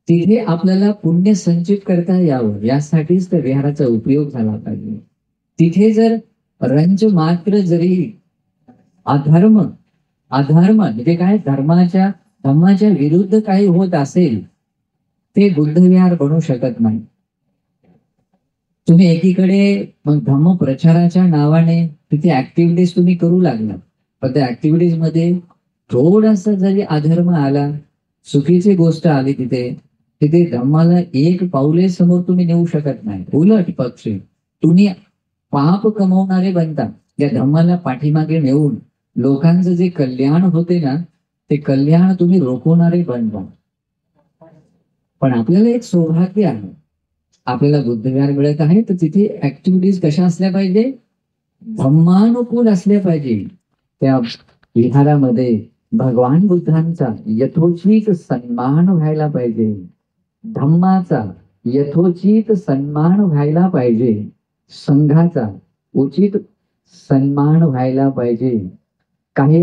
तिथे आपल्याला पुण्य संचित करता यावं यासाठीच त्या विहाराचा उपयोग झाला पाहिजे. तिथे जर रंज मात्र जरी अधर्म म्हणजे काय धर्माच्या विरुद्ध काही होत असेल ते बुद्ध विहार बनू शकत नाही. तुम्ही एकीकडे मग धम्म प्रचाराच्या नावाने तिथे ऍक्टिव्हिटीज तुम्ही करू लागला पण त्या ऍक्टिव्हिटीज मध्ये थोडासा जरी अधर्म आला, चुकीची गोष्ट आली तिथे धम्माला एक पाऊले समोर तुम्ही नेऊ शकत नाही. उलट पक्षी तुम्ही पाप कमवणारे बनता. या धम्माला पाठीमागे नेऊन लोकांचं जे कल्याण होते ना ते कल्याण तुम्ही रोखवणारे बनता. पण आपल्याला एक सौभाग्य आहे. आपल्याला बुद्धविहार मिळत आहे तर तिथे ऍक्टिव्हिटीज कशा असल्या पाहिजे. धम्मानुकूल असल्या पाहिजे. त्या विहारामध्ये भगवान बुद्धांचा यथोचित सन्मान व्हायला पाहिजे. धम्माचा यथोचित सन्मान व्हायला पाहिजे. संघाचा उचित सन्मान व्हायला पाहिजे. काही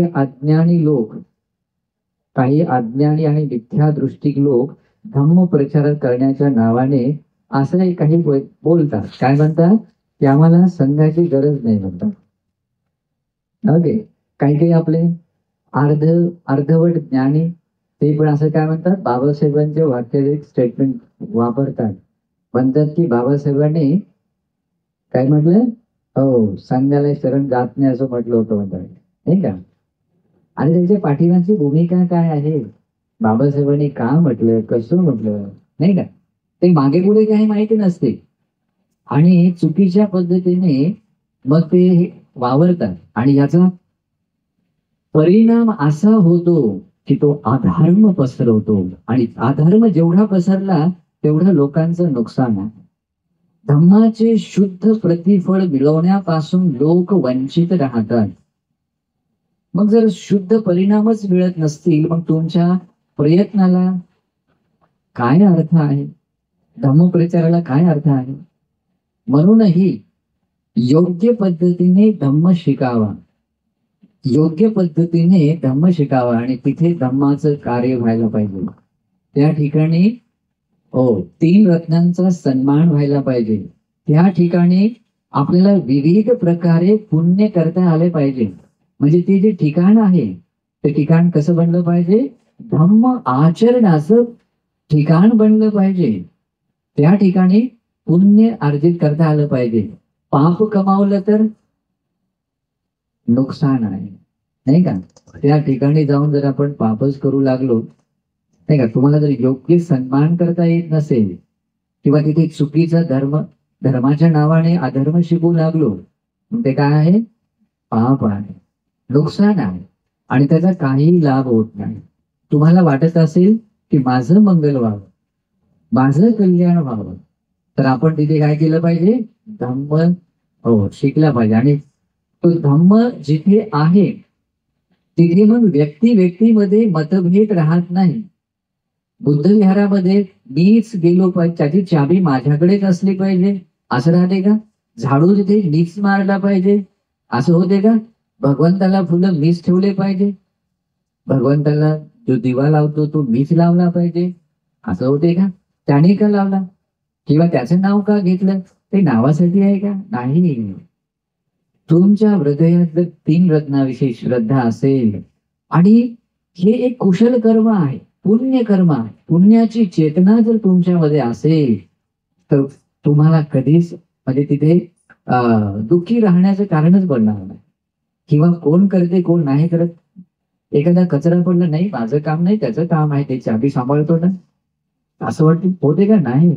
अज्ञानी आणि मिथ्यादृष्टिक लोक धम्म प्रचार करण्याच्या नावाने असं काही बोलतात. काय म्हणतात की आम्हाला संघाची गरज नाही म्हणतात. ओके. काही आपले अर्धवट ज्ञानी ते पण असं काय म्हणतात बाबासाहेबांचे वाक्याचे स्टेटमेंट वापरतात. म्हणतात की बाबासाहेबांनी काय म्हटलं. हो संघाला शरण जात नाही असं म्हटलं होतं म्हणतात नाही का. आणि त्यांच्या पाठीमागची भूमिका काय आहे. बाबासाहेबांनी का म्हटलं कसं म्हटलं नाही का. ते मागे पुढे काही माहिती नसते आणि चुकीच्या पद्धतीने मग ते वावरतात आणि याचा परिणाम असा होतो की तो अधर्म पसरवतो आणि अधर्म जेवढा पसरला तेवढं लोकांचं नुकसान आहे. धम्माचे शुद्ध प्रतिफळ मिळवण्यापासून लोक वंचित राहतात. मग जर शुद्ध परिणामच मिळत नसतील मग तुमच्या प्रयत्नाला काय अर्थ आहे. धम्मप्रचाराला काय अर्थ आहे. म्हणूनही योग्य पद्धतीने धम्म शिकावा. योग्य पद्धतीने धम्म शिकावा आणि तिथे धम्माचं कार्य व्हायला पाहिजे. त्या ठिकाणी 3 रत्नांचा सन्मान व्हायला पाहिजे. त्या ठिकाणी आपल्याला विविध प्रकारे पुण्य करता आले पाहिजे. म्हणजे ते जे ठिकाण आहे ते ठिकाण कसं बनलं पाहिजे. धम्म आचरणाचं ठिकाण बनलं पाहिजे. त्या ठिकाणी पुण्य अर्जित करता आलं पाहिजे. पाप कमावलं तर नुकसान आहे नाही का. त्या ठिकाणी जाऊन जर आपण पापच करू लागलो नाही का. तुम्हाला जर योग्य सन्मान करता येत नसेल किंवा तिथे चुकीचा धर्माच्या नावाने अधर्म शिकू लागलो मग ते काय आहे. पाप आहे, नुकसान आहे आणि त्याचा काही लाभ होत नाही. तुम्हाला वाटत असेल की माझं मंगल व्हावं, माझं कल्याण व्हावं तर आपण तिथे काय केलं पाहिजे. धम्म शिकला पाहिजे. आणि तो धम्म जिथे आहे तिथे मग व्यक्तीमध्ये मतभेद राहत नाही. बुद्ध विहारामध्ये मीच गेलो पाहिजे, त्याची चाबी माझ्याकडेच असली पाहिजे असं राहते का. झाडू तिथे मीच मारला पाहिजे असं होते का. भगवंताला फुलं मीच ठेवले पाहिजे, भगवंताला जो दिवा लावतो तो मीच लावला पाहिजे असं होते का. त्याने का लावला. किंवा त्याचं नाव का घेतलं, ते नावासाठी आहे का? नाही. तुमच्या हृदयात जर 3 रत्नाविषयी श्रद्धा असेल आणि हे एक कुशल कर्म आहे, पुण्य कर्म आहे, पुण्याची चेतना जर तुमच्यामध्ये असेल, तर तुम्हाला कधीच म्हणजे तिथे दुःखी राहण्याचं कारणच बनणार नाही. किंवा कोण करते कोण नाही करत, एखादा कचरा पडला, नाही माझं काम नाही त्याचं काम आहे, ते चाबी सांभाळतो ना, असं वाटतं होते का? नाही.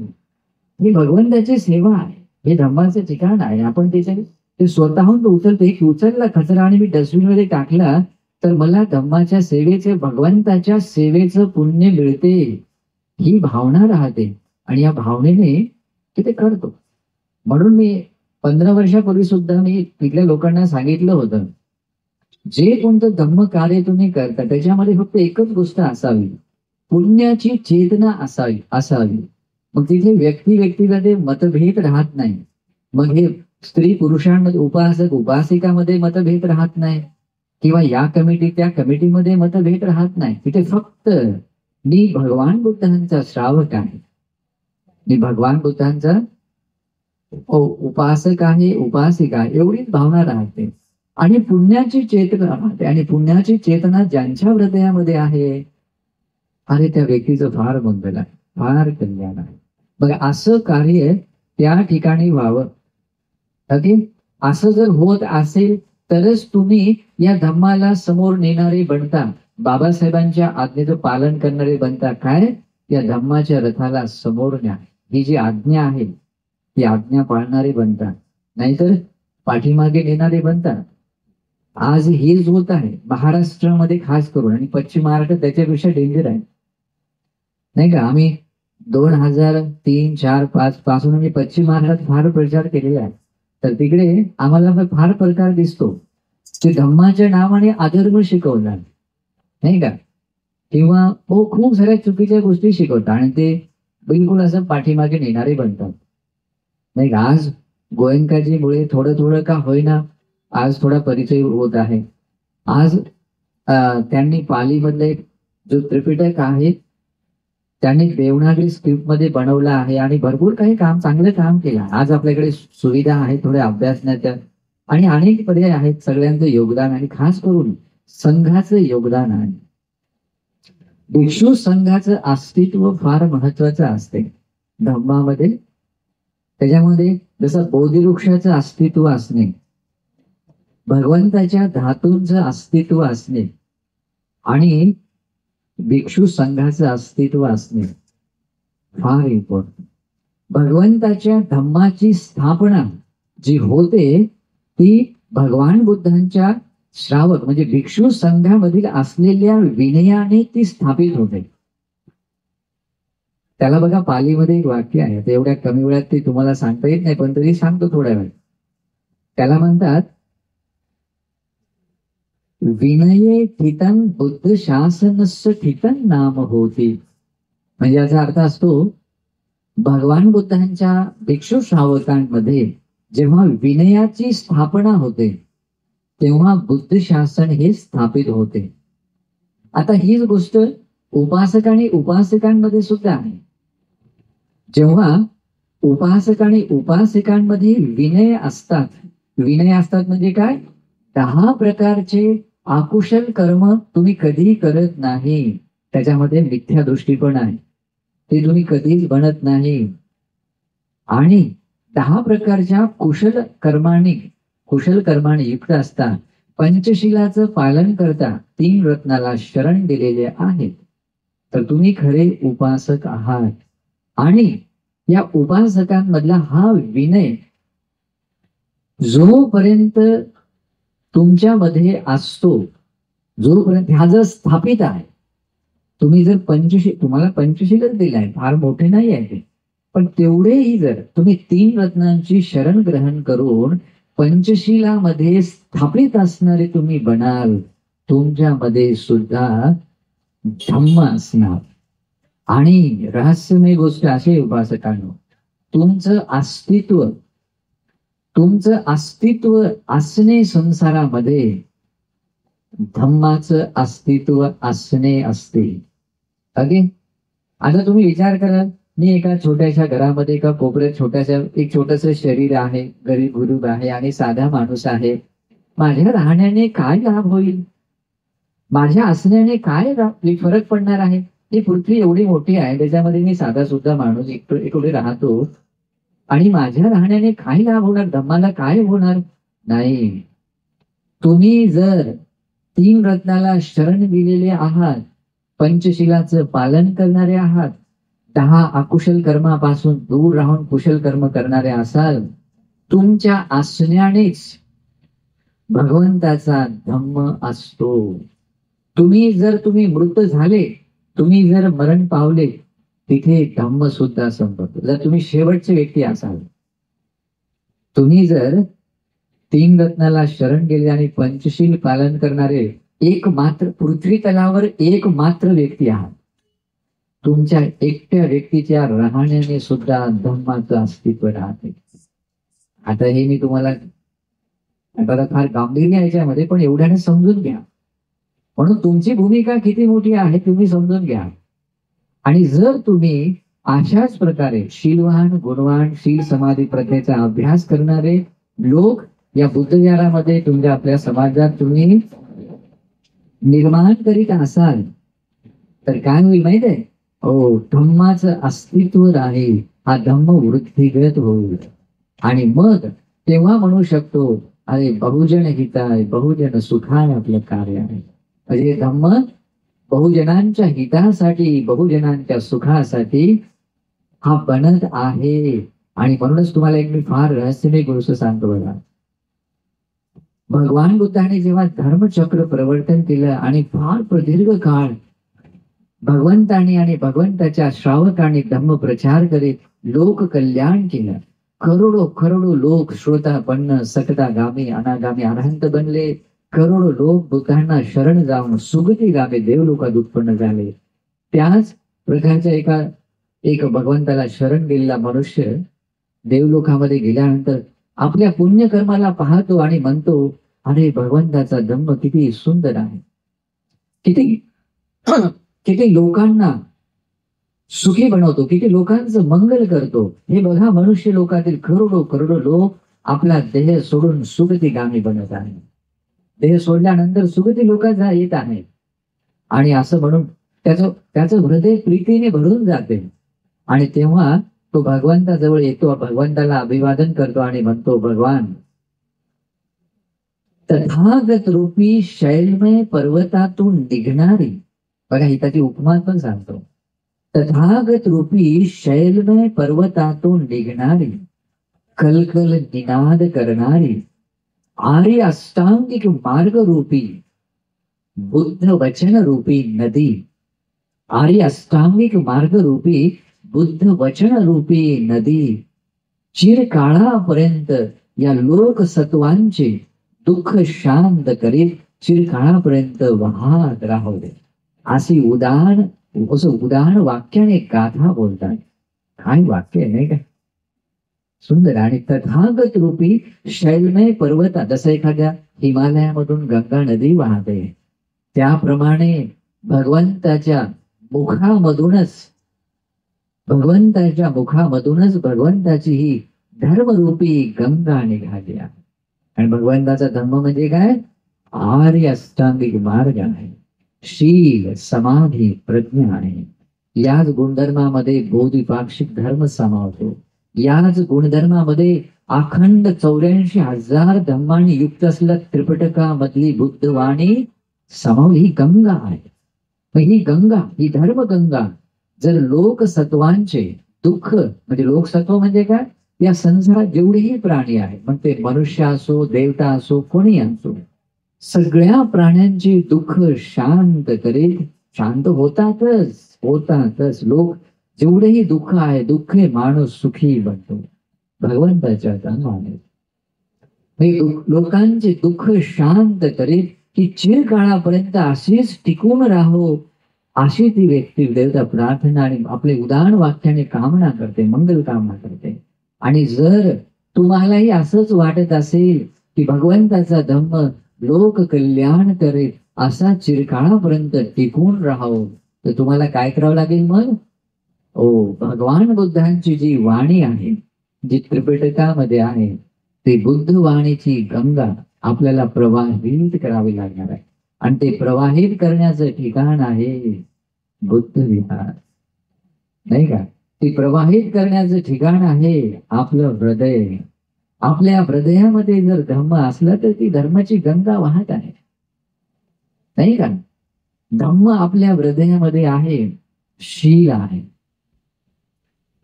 ही भगवंताची सेवा आहे, हे धर्माचं ठिकाण आहे. आपण त्याच्या ते स्वतःहून उचलते की उचलला कचरा आणि मी डस्टबिन मध्ये टाकला, तर मला धम्माच्या सेवेचे, भगवंताच्या सेवेचं पुण्य मिळते, ही भावना राहते आणि या भावनेने ते करतो. म्हणून मी 15 वर्षापूर्वी सुद्धा मी तिथल्या लोकांना सांगितलं होतं, जे कोणतं धम्म कार्य तुम्ही करता त्याच्यामध्ये फक्त एकच गोष्ट असावी, पुण्याची चेतना असावी. मग तिथे व्यक्तीमध्ये मतभेद राहत नाही. मग हे स्त्री पुरुषांमध्ये, उपासक उपासिकामध्ये मतभेद राहत नाही, किंवा या कमिटी त्या कमिटीमध्ये मतभेद राहत नाही. तिथे फक्त मी भगवान बुद्धांचा श्रावक आहे, मी भगवान बुद्धांचा उपासक आहे, उपासिका, एवढीच भावना राहते. आणि पुण्याची चेतना राहते. आणि पुण्याची चेतना ज्यांच्या हृदयामध्ये आहे, अरे त्या व्यक्तीचं फार मंगल आहे, फार कल्याण आहे. बघा, असं कार्य त्या ठिकाणी व्हावं. ओके, असं जर होत असेल तरच तुम्ही या धम्माला समोर नेणारे बनता, बाबासाहेबांच्या आज्ञेचं पालन करणारे बनता. काय? या धम्माच्या रथाला समोर न्या, ही जी आज्ञा आहे ती आज्ञा पाळणारे बनतात, नाहीतर पाठीमागे नेणारे बनतात. आज हेच होत आहे महाराष्ट्रामध्ये खास करून, आणि पश्चिम महाराष्ट्र त्याच्यापेक्षा डेंजर आहे, नाही का? आम्ही 2003, 4, 5 पासून आम्ही पश्चिम महाराष्ट्रात फार प्रचार केलेला आहे. तर तिकडे आम्हाला फार प्रकार दिसतो, ते धम्माच्या नावाने अधर्म शिकवणार, नाही का? किंवा खूप साऱ्या चुकीच्या गोष्टी शिकवतात आणि ते बिलकुल असं पाठीमागे नेणारे बनतात, नाही का? आज गोयंकाजीमुळे थोडं थोडं का होईना आज थोडा परिचय होत आहे. आज त्यांनी पालीमधले जो त्रिपिटक आहे त्यांनी देवनागरी स्क्रिप्ट मध्ये बनवला आहे आणि भरपूर काही काम, चांगलं काम केलं. आज आपल्याकडे सुविधा आहे थोड्या अभ्यासण्याच्या आणि अनेक पर्याय आहेत. सगळ्यांचं योगदान आणि खास करून संघाचं योगदान आहे. भिक्षू संघाचं अस्तित्व फार महत्वाचं असते धम्मामध्ये. त्याच्यामध्ये जसं बोधिवृक्षाचं अस्तित्व असणे, भगवंताच्या धातूंचं अस्तित्व असणे आणि भिक्षू संघाचं अस्तित्व असणे फार इम्पॉर्टंट. भगवंताच्या धम्माची स्थापना जी होते ती भगवान बुद्धांच्या श्रावक म्हणजे भिक्षू संघामधील असलेल्या विनयाने ती स्थापित होते. त्याला बघा, पालीमध्ये एक वाक्य आहे, ते एवढ्या कमी वेळात ते तुम्हाला सांगता येत नाही, पण तरी सांगतो थोड्या वेळ. त्याला म्हणतात, विनये ठितन बुद्ध शासनस्य ठितन नाम होती. म्हणजे याचा अर्थ असतो, भगवान बुद्धांच्या भिक्षू श्रावकांमध्ये जेव्हा विनयाची स्थापना होते तेव्हा बुद्ध शासन हे स्थापित होते. आता हीच गोष्ट उपासक आणि उपासिकांमध्ये सुद्धा आहे. जेव्हा उपासक आणि उपासिकांमध्ये विनय असतात, विनय असतात म्हणजे काय? 10 प्रकारचे अकुशल कर्म तुम्ही कधीही करत नाही, त्याच्यामध्ये मिथ्या दृष्टीपण आहे, ते तुम्ही कधीच बनत नाही. आणि 10 प्रकारच्या कुशल कर्माने युक्त असता, पंचशिलाचं पालन करता, 3 रत्नाला शरण दिलेले आहेत, तर तुम्ही खरे उपासक आहात. आणि या उपासकांमधला हा विनय जोपर्यंत तुमच्यामध्ये असतो, जोपर्यंत हा जर स्थापित आहे, तुम्ही जर तुम्हाला पंचशीलच दिलाय, फार मोठे नाही आहे ते, पण तेवढेही जर तुम्ही 3 रत्नांची शरण ग्रहण करून पंचशिलामध्ये स्थापित असणारे तुम्ही बनाल, तुमच्यामध्ये सुद्धा धम्म असणार. आणि रहस्यमय गोष्ट अशी उपासकांनो, तुमचं अस्तित्व असणे संसारामध्ये धम्माचं अस्तित्व असणे असते. ओके, आता तुम्ही विचार करा, मी एका छोट्याशा घरामध्ये एका कोपऱ्यात एक छोटस शरीर आहे, गरीब गुरूब आहे आणि साधा माणूस आहे. माझ्या राहण्याने काय लाभ होईल? माझ्या असण्याने काय फरक पडणार आहे? ही पृथ्वी एवढी मोठी आहे, त्याच्यामध्ये मी साधा सुद्धा माणूस इकडे राहतो आणि माझ्या राहण्याने काय लाभ होणार? धम्माला काय होणार? नाही. तुम्ही जर 3 रत्नाला शरण गेलेले आहात, पंचशिलाचं पालन करणारे आहात, 10 अकुशल कर्मापासून दूर राहून कुशल कर्म करणारे असाल, तुमच्या असण्यानेच भगवंताचा धम्म असतो. तुम्ही मृत झाले, तुम्ही जर मरण पावले, तिथे धम्म सुद्धा संपतो. जर तुम्ही शेवटचे व्यक्ती असाल, तुम्ही जर 3 रत्नाला शरण गेले आणि पंचशील पालन करणारे पृथ्वी तलावर एक मात्र व्यक्ती आहात, तुमच्या एकट्या व्यक्तीच्या राहण्याने सुद्धा धम्माचं अस्तित्व राहते. आता हे मी तुम्हाला फार गांभीर्य आहे याच्यामध्ये, पण एवढ्याने समजून घ्या. म्हणून तुमची भूमिका किती मोठी आहे तुम्ही समजून घ्या. आणि जर तुम्ही अशाच प्रकारे शीलवान गुणवान शील समाधी प्रथेचा अभ्यास करणारे लोक या बुद्धविहारामध्ये तुमच्या आपल्या समाजात तुम्ही निर्माण करीत असाल, तर काय होईल माहित आहे? धम्माचं अस्तित्व राहील, हा धम्म वृद्धिगत होईल. आणि मग तेव्हा म्हणू शकतो, अरे बहुजन हिताय बहुजन सुखाय आपलं कार्य आहे. म्हणजे धम्म बहुजनांच्या हितासाठी बहुजनांच्या सुखासाठी हा बनत आहे. आणि म्हणूनच तुम्हाला एक मी फार रहस्यमय गोष्ट सांगतो बघा. भगवान बुद्धाने जेव्हा धर्मचक्र प्रवर्तन केलं आणि फार प्रदीर्घ काळ भगवंताने आणि भगवंताच्या श्रावकांनी धम्म प्रचार करीत लोक कल्याण केलं, करोडो लोक श्रोतापन्न सकतागामी अनागामी अरहंत बनले, करोडो लोक बुद्धांना शरण जाऊन सुगतीगामी देवलोकात उत्पन्न झाले. त्याच प्रकारच्या एक भगवंताला शरण गेलेला मनुष्य देवलोकामध्ये गेल्यानंतर आपल्या पुण्यकर्माला पाहतो आणि म्हणतो, अरे भगवंताचा धम्म किती सुंदर आहे, किती लोकांना सुखी बनवतो, किती लोकांचं मंगल करतो. हे बघा, मनुष्य लोकातील करोडो लोक आपला देह सोडून सुगतीगामी बनत आहे. देह सोडल्यानंतर सुगती लोकांचा येत आहे. आणि असं म्हणून त्याचं हृदय प्रीतीने भरून जाते. आणि तेव्हा तो भगवंताजवळ येतो, भगवंताला अभिवादन करतो आणि म्हणतो, भगवान, तथागत रूपी शैलमय पर्वतातून निघणारी, बघा हिताची उपमा पण सांगतो, तथागत रूपी शैलमय पर्वतातून निघणारी कलकल निनाद करणारी आर्य अष्टांगिक मार्ग रूपी बुद्ध वचन रूपी नदी, आर्य अष्टांगिक मार्ग रूपी बुद्ध वचन रूपी नदी चिरकाळापर्यंत या लोक सत्वांचे दुःख शांत करीत चिरकाळापर्यंत वाहत राहू दे. असं उदाहरण वाक्याने गाथा बोलतात. काय वाक्य नाही का सुंदर. आणि तथागत रूपी शैलमय पर्वता, जसं एखाद्या हिमालयामधून गंगा नदी वाहते, त्याप्रमाणे भगवंताच्या मुखामधूनच भगवंताची ही धर्मरूपी गंगा निघाली आहे. आणि भगवंताचा धर्म म्हणजे काय? आर्य अष्टांगिक मार्ग आहे, शील समाधी प्रज्ञा आहे. याच गुणधर्मामध्ये बोधिपाक्षिक धर्म समावतो. याच गुणधर्मामध्ये अखंड 84,000 धम्मांनी युक्त असलेल्या त्रिपिटकामधली बुद्धवाणी समावली. ही गंगा आहे. ही गंगा, ही धर्मगंगा जर लोकसत्वांचे दुःख, म्हणजे लोकसत्व म्हणजे काय? या संसारात जेवढेही प्राणी आहेत, मग ते मनुष्य असो, देवता असो, कोणी असो, सगळ्या प्राण्यांची दुःख शांत करीत, शांत होतातच लोक, जेवढेही दुःख आहे, दुःखे माणूस सुखी बनतो भगवंताच्या नामाने. लोकांचे दुःख शांत करीत की चिरकाळापर्यंत अशीच टिकून राहो, अशी ती व्यक्ती देवता प्रार्थना आणि आपले उदाहरण वाक्याने कामना करते, मंगल कामना करते. आणि जर तुम्हालाही असंच वाटत असेल की भगवंताचा धम्म लोक कल्याण करेल, असा चिरकाळापर्यंत टिकून राहावं, तर तुम्हाला काय करावं लागेल? मग भगवान बुद्धांची जी वाणी आहे, जी त्रिपिटकामध्ये आहे, ती बुद्ध वाणीची गंगा आपल्याला प्रवाहित करावी लागणार आहे. आणि ते प्रवाहित करण्याचं ठिकाण आहे बुद्ध विहार, नाही का? ती प्रवाहित करण्याचं ठिकाण आहे आपलं हृदय. आपल्या हृदयामध्ये जर धम्म असलं तर ती धर्माची गंगा वाहत आहे, नाही का? धम्म आपल्या हृदयामध्ये आहे, शील आहे,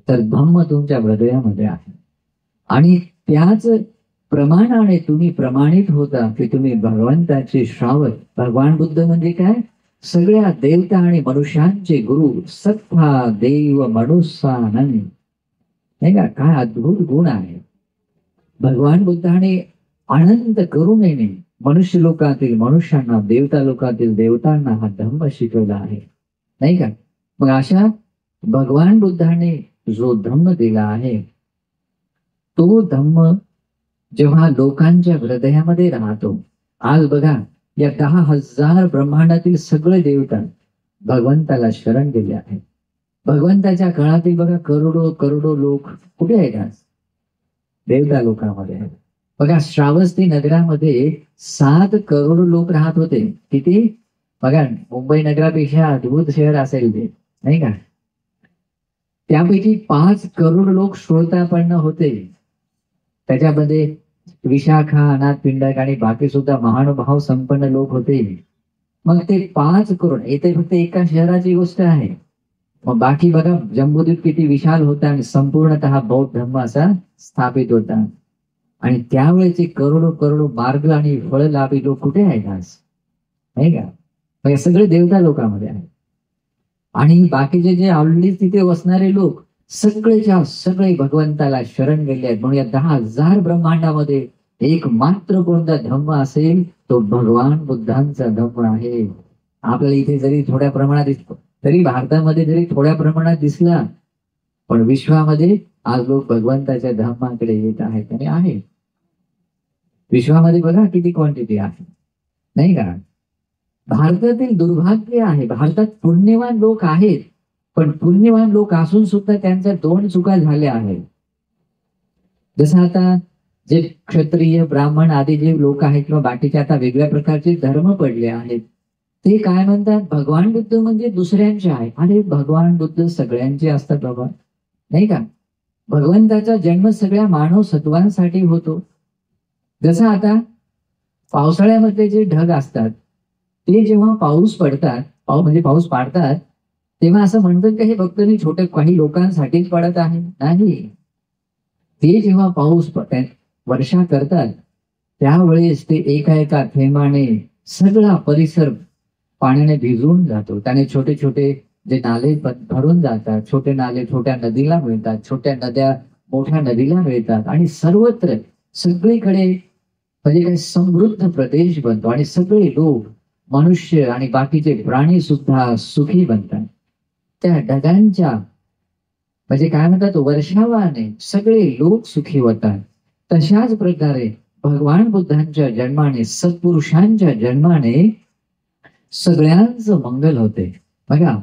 तर धम्म तुमच्या हृदयामध्ये आहे. आणि त्याच प्रमाणाने तुम्ही प्रमाणित होता की तुम्ही भगवंताचे श्रावक. भगवान बुद्ध म्हणजे काय? सगळ्या देवता आणि मनुष्यांचे गुरु, सत्ता देव मनुष्यानंद, नाही का? काय अद्भुत गुण आहे. भगवान बुद्धाने अनंत करुणेने मनुष्य लोकातील मनुष्यांना, देवता लोकातील देवतांना हा धम्म शिकवला आहे, नाही का? मग अशा भगवान बुद्धाने जो धम्म दिला आहे, तो धम्म जेव्हा लोकांच्या हृदयामध्ये राहतो. आज बघा, या 10,000 ब्रह्मांडातील सगळे देवता भगवंताला शरण गेले आहेत. भगवंताच्या काळातील बघा करोडो करोडो लोक कुठे आहेत आज? देवता लोकांमध्ये आहेत. बघा, श्रावस्ती नगरामध्ये 7 करोड लोक राहत होते. किती? बघा, मुंबई नगरापेक्षा अद्भुत शहर असेल ते, नाही का? त्यापैकी 5 करोड लोक श्रोतापन्न होते. त्याच्यामध्ये विशाखा, अनाथ पिंडक आणि बाकी सुद्धा महानुभाव संपन्न लोक होते. मग ते 5 करोड, इथे फक्त एका शहराची गोष्ट आहे. मग बाकी बघा, जम्बूद्वीप किती विशाल होता आणि संपूर्णतः बौद्ध धर्म असा स्थापित होता. आणि त्यावेळेचे करोडो करोडो मार्ग आणि फळ लाभी लोक कुठे आहेत आज, नाही का? मग हे सगळे देवता लोकांमध्ये आहेत. आणि बाकीचे जे ऑलरेडी तिथे वसणारे लोक सगळेच्या सगळे भगवंताला शरण गेले आहेत. म्हणून या 10,000 ब्रह्मांडामध्ये एक मात्र कोणता धम्म असेल, तो भगवान बुद्धांचा धम्म आहे. आपल्याला इथे जरी थोड्या प्रमाणात दिसतो, तरी भारतामध्ये जरी थोड्या प्रमाणात दिसला, पण विश्वामध्ये आज लोक भगवंताच्या धम्माकडे येत आहेत आणि आहे. विश्वामध्ये बघा किती क्वांटिटी आहे, नाही का? भारतातील दुर्भाग्य आहे, भारतात पुण्यवान लोक आहेत, पण पुण्यवान लोक असून सुद्धा त्यांच्या 2 चुका झाल्या आहेत. जसं आता जे क्षत्रिय, ब्राह्मण आदी जे लोक आहेत किंवा बाकीचे आता वेगळ्या प्रकारचे धर्म पडले आहेत, ते काय म्हणतात? भगवान बुद्ध म्हणजे दुसऱ्यांचे आहे. अरे, भगवान बुद्ध सगळ्यांचे असतात बाबा, नाही का? भगवंताचा जन्म सगळ्या मानव सत्वांसाठी होतो. जसं आता पावसाळ्यामध्ये जे ढग असतात, ते जेव्हा पाऊस पडतात, म्हणजे पाऊस पाडतात, तेव्हा असं म्हणतात की हे फक्त छोट्या काही लोकांसाठीच पडत आहे. नाही, ते जेव्हा पाऊस वर्षा करतात, त्यावेळेस ते एका एका थेंबाने सगळा परिसर पाण्याने भिजून जातो. त्याने छोटे छोटे जे नाले भरून जातात, छोटे नाले छोट्या नदीला मिळतात, छोट्या नद्या मोठ्या नदीला मिळतात आणि सर्वत्र सगळीकडे म्हणजे काही समृद्ध प्रदेश बनतो आणि सगळे लोक, मनुष्य आणि बाकीचे प्राणी सुद्धा सुखी बनतात. त्या ढगांच्या म्हणजे काय म्हणतात, वर्षावाने सगळे लोक सुखी होतात. तशाच प्रकारे भगवान बुद्धांच्या जन्माने, सत्पुरुषांच्या जन्माने सगळ्यांचं मंगल होते. बघा,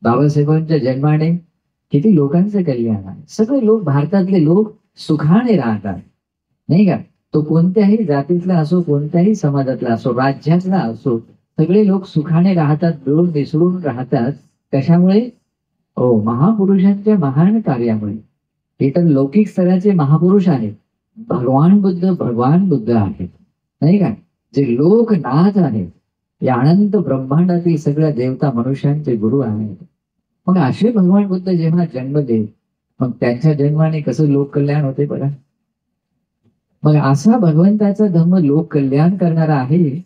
बाबासाहेबांच्या जन्माने किती लोकांचं कल्याण आहे. सगळे लोक, भारतातले लोक सुखाने राहतात, नाही का? तो कोणत्याही जातीतला असो, कोणत्याही समाजातला असो, राज्यातला असो, सगळे लोक सुखाने राहतात, मिळून मिसळून राहतात. कशामुळे? महापुरुषांच्या महान कार्यामुळे. हे तर लौकिक स्तराचे महापुरुष आहेत. भगवान बुद्ध आहेत, नाही का? जे लोकनाथ आहेत, या अनंत ब्रह्मांडातील सगळ्या देवता मनुष्यांचे गुरु आहेत. मग असे भगवान बुद्ध जेव्हा जन्मले, मग त्यांच्या जन्माने कसं लोक कल्याण होते बघा. मग असा भगवंताचा धम्म लोक कल्याण करणारा आहे.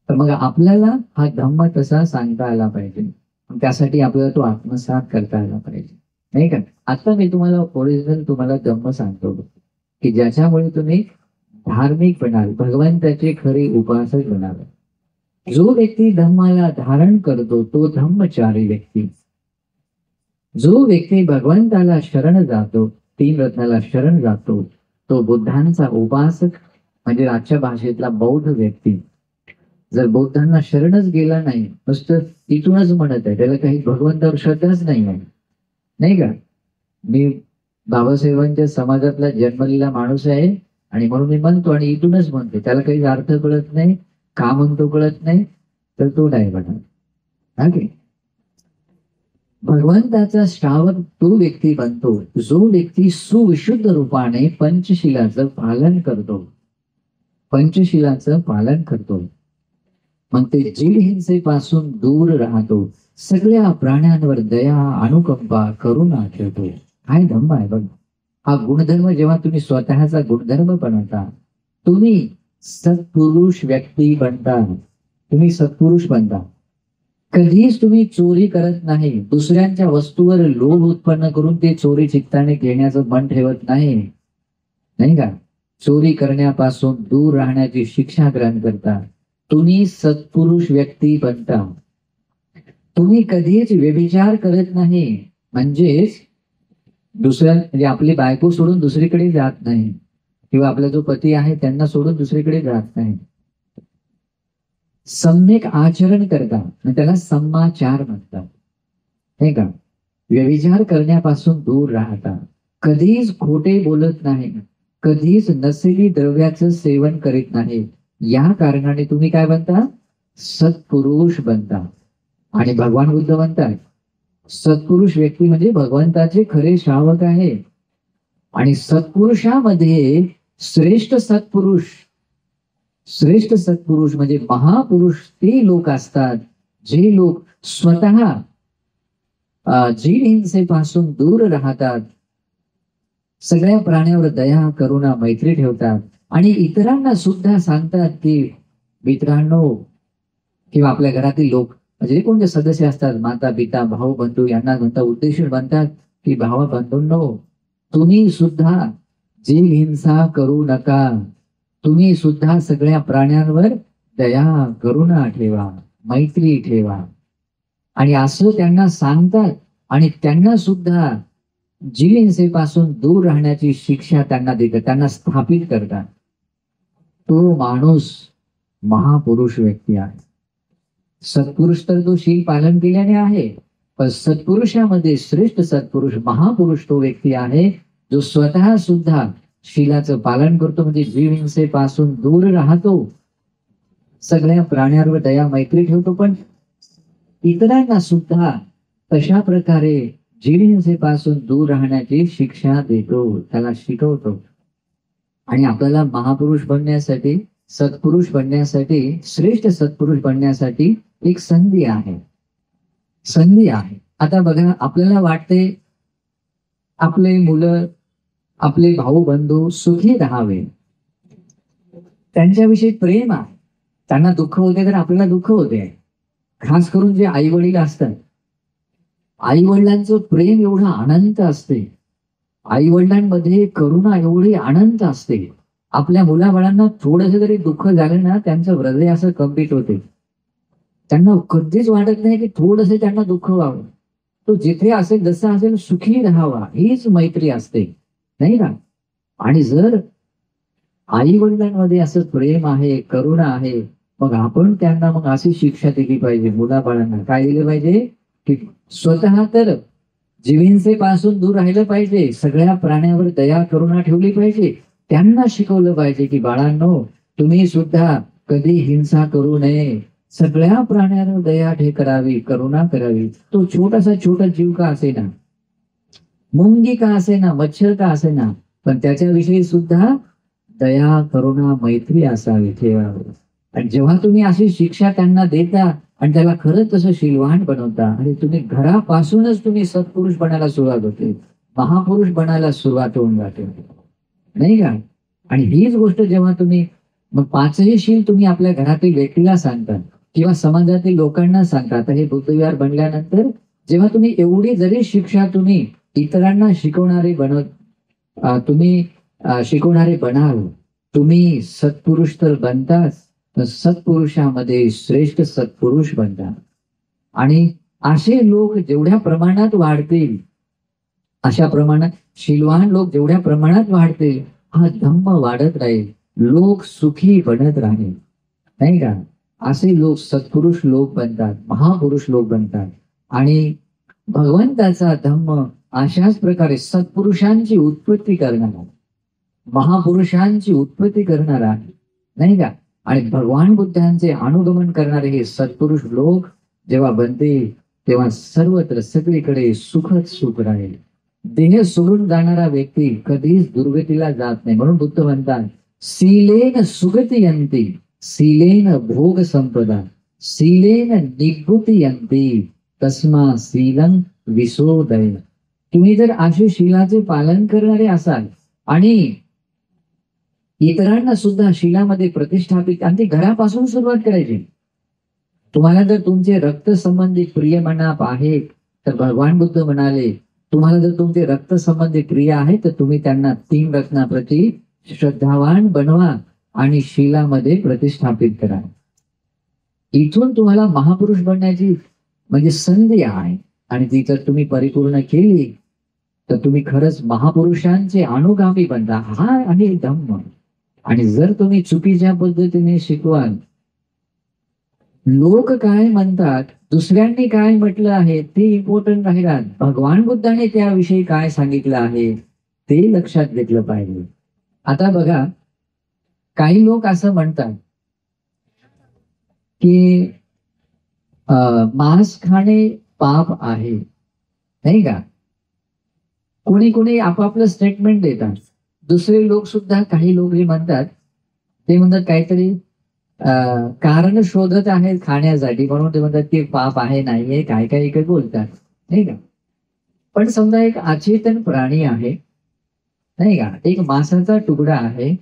तर मग आपल्याला हा धम्म तसा सांगता आला पाहिजे. त्यासाठी आपल्याला तो आत्मसात करता आला पाहिजे, नाही का? आता मी तुम्हाला ओरिजिनल तुम्हाला धम्म सांगतो की ज्याच्यामुळे तुम्ही धार्मिक बनाल, भगवंताचे खरे उपासक बनाल. जो व्यक्ती धम्माला धारण करतो तो धम्मचारी व्यक्ती. जो व्यक्ती भगवंताला शरण जातो, 3 रत्नाला शरण जातो, तो बुद्धांचा उपासक म्हणजे आजच्या भाषेतला बौद्ध व्यक्ती. जर बौद्धांना शरणच गेला नाही, नुसतं इथूनच म्हणत आहे, त्याला काही भगवंतावर श्रद्धाच नाही आहे, नाही का? मी बाबासाहेबांच्या समाजातला जन्मलेला माणूस आहे आणि म्हणून मी म्हणतो आणि इथूनच म्हणतो. त्याला काही अर्थ कळत नाही, का म्हणतो कळत नाही, तर तो नाही म्हणा. ओके. भगवंताचा श्रावक तो व्यक्ती बनतो जो व्यक्ती सुविशुद्ध रूपाने पंचशिलाचं पालन करतो. पंचशिलाचं पालन करतो. मग ते जीव हिंसेपासून दूर राहतो. सगळ्या प्राण्यांवर दया, अनुकंपा, करुणा ठेवतो. काय धम्म आहे बघ. हा गुणधर्म जेव्हा तुम्ही स्वतःचा गुणधर्म बनवता, तुम्ही सत्पुरुष व्यक्ती बनता. तुम्ही सत्पुरुष बनता. कधीच तुम्ही चोरी करत नाही. दुसऱ्यांच्या वस्तूवर लोभ उत्पन्न करून ते चोरी चित्ताने घेण्याचं मन ठेवत नाही. नाही का? चोरी करण्यापासून दूर राहण्याची शिक्षा ग्रहण करता. तुम्ही सत्पुरुष व्यक्ती बनता. तुम्ही कधीच व्यभिचार करत नाही. म्हणजेच म्हणजे आपली बायको सोडून दुसरीकडे जात नाही किंवा आपला जो पती आहे त्यांना सोडून दुसरीकडे जात नाही. सम्यक आचरण करतात, त्याला सम्माचार म्हणतात. हे का? व्यभिचार करण्यापासून दूर राहता. कधीच खोटे बोलत नाही. कधीच नसेली द्रव्याचं सेवन करीत नाही. या कारणाने तुम्ही काय बनता? सत्पुरुष बनता. आणि भगवान बुद्ध म्हणतात सत्पुरुष व्यक्ती म्हणजे भगवंताचे खरे श्रावक आहे. आणि सत्पुरुषामध्ये श्रेष्ठ सत्पुरुष म्हणजे महापुरुष ते लोक असतात जे लोक स्वतः जीव हिंसेपासून दूर राहतात. सगळ्या प्राण्यावर दया, करुणा, मैत्री ठेवतात आणि इतरांना सुद्धा सांगतात की मित्रांनो किंवा आपल्या घरातील लोक जे कोणते सदस्य असतात, माता पिता भाऊ बंधू यांना म्हणतात, उद्देशून म्हणतात की भावा बंधूंनो, तुम्ही सुद्धा जीव हिंसा करू नका. तुम्ही सुद्धा सगळ्या प्राण्यांवर दया, करुणा ठेवा, मैत्री ठेवा. आणि असं त्यांना सांगतात आणि त्यांना सुद्धा जीव हिंसेपासून दूर राहण्याची शिक्षा त्यांना देतात, त्यांना स्थापित करतात. तो माणूस महापुरुष व्यक्ती आहे. सत्पुरुष तर तो शील पालन केल्याने आहे, पण सत्पुरुषामध्ये श्रेष्ठ सत्पुरुष महापुरुष तो व्यक्ती आहे जो स्वतः सुद्धा शीलाचं पालन करतो. म्हणजे जीव हिंसेपासून दूर राहतो, सगळ्या प्राण्यांवर दया मैत्री ठेवतो, पण इतरांना सुद्धा तशा प्रकारे जीव हिंसेपासून दूर राहण्याची शिक्षा देतो, त्याला शिकवतो. आणि आपल्याला महापुरुष बनण्यासाठी, सत्पुरुष बनण्यासाठी, श्रेष्ठ सत्पुरुष बनण्यासाठी एक संधी आहे. आता बघा, आपल्याला वाटते आपले मुलं, आपले भाऊ बंधू सुखी राहावे, त्यांच्याविषयी प्रेम आहे, त्यांना दुःख होते तर आपल्याला दुःख होते. खास करून जे आई वडील असतात, आई वडिलांचं प्रेम एवढं अनंत असते, आई वडिलांमध्ये करुणा एवढी अनंत असते. आपल्या मुलाबाळांना थोडंसं जरी दुःख झालं ना, त्यांचं हृदय असं कंपित होते. त्यांना कधीच वाटत नाही की थोडंसं त्यांना दुःख व्हावं. तो जिथे असेल, जसं असेल, सुखी राहावा, हीच मैत्री असते, नाही का? आणि जर आई वडिलांमध्ये असं प्रेम आहे, करुणा आहे, मग आपण त्यांना मग अशी शिक्षा दिली पाहिजे. मुलाबाळांना काय दिलं पाहिजे की स्वतः तर जीवहिंसेपासून दूर राहिलं पाहिजे, सगळ्या प्राण्यावर दया करुणा ठेवली पाहिजे. त्यांना शिकवलं पाहिजे की बाळांनो, तुम्ही सुद्धा कधी हिंसा करू नये, सगळ्या प्राण्यांवर दया करावी, करुणा करावी. तो छोटा जीव का असेना, मुंगी का असेना, मच्छर का असेना, पण त्याच्याविषयी सुद्धा दया, करुणा, मैत्री असावी, ठेवावी. आणि जेव्हा तुम्ही अशी शिक्षा त्यांना देता आणि त्याला खरंच तसं शीलवान बनवता, आणि तुम्ही घरापासूनच तुम्ही सत्पुरुष बनायला सुरुवात होते, महापुरुष बनायला सुरुवात होऊन जाते, नाही का? आणि हीच गोष्ट जेव्हा तुम्ही मग पाचही शील तुम्ही आपल्या घरातील व्यक्तीला सांगता किंवा समाजातील लोकांना सांगता. आता हे बुद्धविहार बनल्यानंतर जेव्हा तुम्ही एवढी जरी शिक्षा तुम्ही इतरांना शिकवणारे बनाल, तुम्ही सत्पुरुष तर बनताच, तर सत्पुरुषामध्ये श्रेष्ठ सत्पुरुष बनतात. आणि असे लोक जेवढ्या प्रमाणात वाढतील, अशा प्रमाणात शीलवान लोक जेवढ्या प्रमाणात वाढतील, हा धम्म वाढत राहील, लोक सुखी बनत राहील, नाही का? असे लोक सत्पुरुष लोक बनतात, महापुरुष लोक बनतात. आणि भगवंताचा धम्म अशाच प्रकारे सत्पुरुषांची उत्पत्ती करणारा, महापुरुषांची उत्पत्ती करणारा, नाही का, आणि भगवान बुद्धांचे अनुगमन करणारे हे सत्पुरुष लोक जेव्हा बनतील तेव्हा सर्वत्र सगळीकडे सुखच सुख राहील. देह सोडून जाणारा व्यक्ती कधीच दुर्गतीला जात नाही. म्हणून बुद्ध म्हणतात, शीलेन सुगती, शीलेन भोग संपदा, शीलेन निभूती, तस्मा शीलं विशोदय. तुम्ही जर असे शीलाचे पालन करणारे असाल आणि इतरांना सुद्धा शीलामध्ये प्रतिष्ठापित, आणि ती घरापासून सुरुवात करायची. तुम्हाला जर तुमचे रक्त संबंधी प्रिय मनाप आहे तर भगवान बुद्ध म्हणाले, तुम्हाला जर तुमचे रक्त संबंधी प्रिय आहे तर तुम्ही त्यांना 3 रत्नाप्रती श्रद्धावान बनवा आणि शीलामध्ये प्रतिष्ठापित करा. इथून तुम्हाला महापुरुष बनण्याची म्हणजे संधी आहे, आणि ती जर तुम्ही परिपूर्ण केली तर तुम्ही खरंच महापुरुषांचे अनुगामी बनता. हा आहे धम्म. आणि जर तुम्ही चुकीच्या पद्धतीने शिकवाल, लोक काय म्हणतात, दुसऱ्यांनी काय म्हटलं आहे ते इम्पॉर्टंट राहिलात, भगवान बुद्धाने त्याविषयी काय सांगितलं आहे ते लक्षात घेतलं पाहिजे. आता बघा, काही लोक असं म्हणतात की मांस खाणे पाप आहे, नाही का. कोणी कोणी आपापलं स्टेटमेंट देतात. दुसरे लोक सुद्धा, काही लोक जे म्हणतात ते म्हणतात काहीतरी कारण शोधत आहेत खाण्यासाठी, म्हणून ते म्हणतात की पाप आहे नाहीये, काय काय काही बोलतात, नाही का. पण समजा एक अचेतन प्राणी आहे, नाही का, एक मांसाचा तुकडा आहे.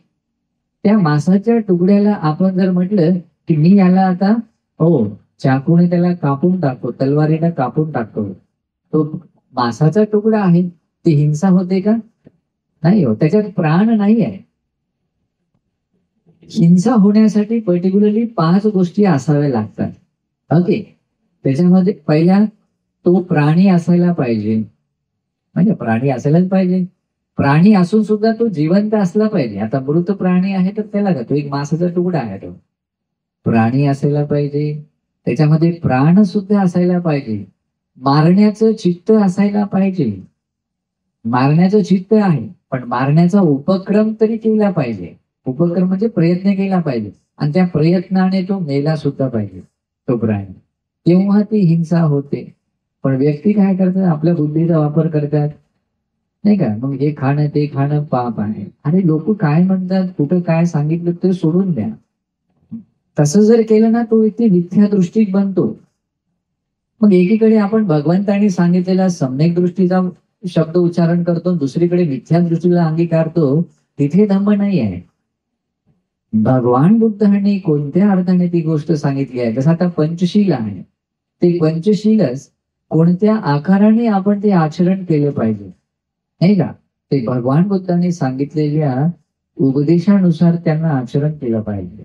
त्या मांसाच्या तुकड्याला आपण जर म्हटलं की मी याला आता चाकूने त्याला कापून टाकतो, तलवारीने कापून टाकतो, तो मांसाचा तुकडा आहे, ती हिंसा होते का? नाही हो, त्याच्यात प्राण नाही आहे. हिंसा होण्यासाठी पर्टिक्युलरली 5 गोष्टी असाव्या लागतात. ओके, त्याच्यामध्ये पहिला तो प्राणी असायला पाहिजे, म्हणजे प्राणी असायलाच पाहिजे. प्राणी असून सुद्धा तो जिवंत असला पाहिजे. आता मृत प्राणी आहे तर त्याला का, तो एक मांसाचा तुकडा आहे, तो प्राणी असायला पाहिजे. त्याच्यामध्ये प्राण सुद्धा असायला पाहिजे. मारण्याचं चित्त असायला पाहिजे. मारण्याचं चित्त आहे पण मारण्याचा उपक्रम तरी केला पाहिजे. उपक्रम म्हणजे प्रयत्न केला पाहिजे, आणि त्या प्रयत्नाने तो मेला सुद्धा पाहिजे तो प्राणी, तेव्हा ती हिंसा होते. पण व्यक्ती काय करतात, आपल्या बुद्धीचा वापर करतात, नाही का. मग हे खाणं ते खाणं पाप आहे. अरे लोक काय म्हणतात, कुठं काय सांगितलं ते सोडून द्या. तसं जर केलं ना, तो व्यक्ती मिथ्या दृष्टीत बनतो. मग एकीकडे आपण भगवंतांनी सांगितलेला सम्यक दृष्टीचा शब्द उच्चारण करतो, दुसरीकडे मिथ्या दृष्टीला अंगीकारतो, तिथे धम्म नाही आहे. भगवान बुद्धांनी कोणत्या अर्थाने ती गोष्ट सांगितली आहे, जसं आता पंचशील आहे, ते पंचशीलच कोणत्या आकाराने आपण ते आचरण केलं पाहिजे, नाही का. ते भगवान बुद्धांनी सांगितलेल्या उपदेशानुसार त्यांना आचरण केलं पाहिजे,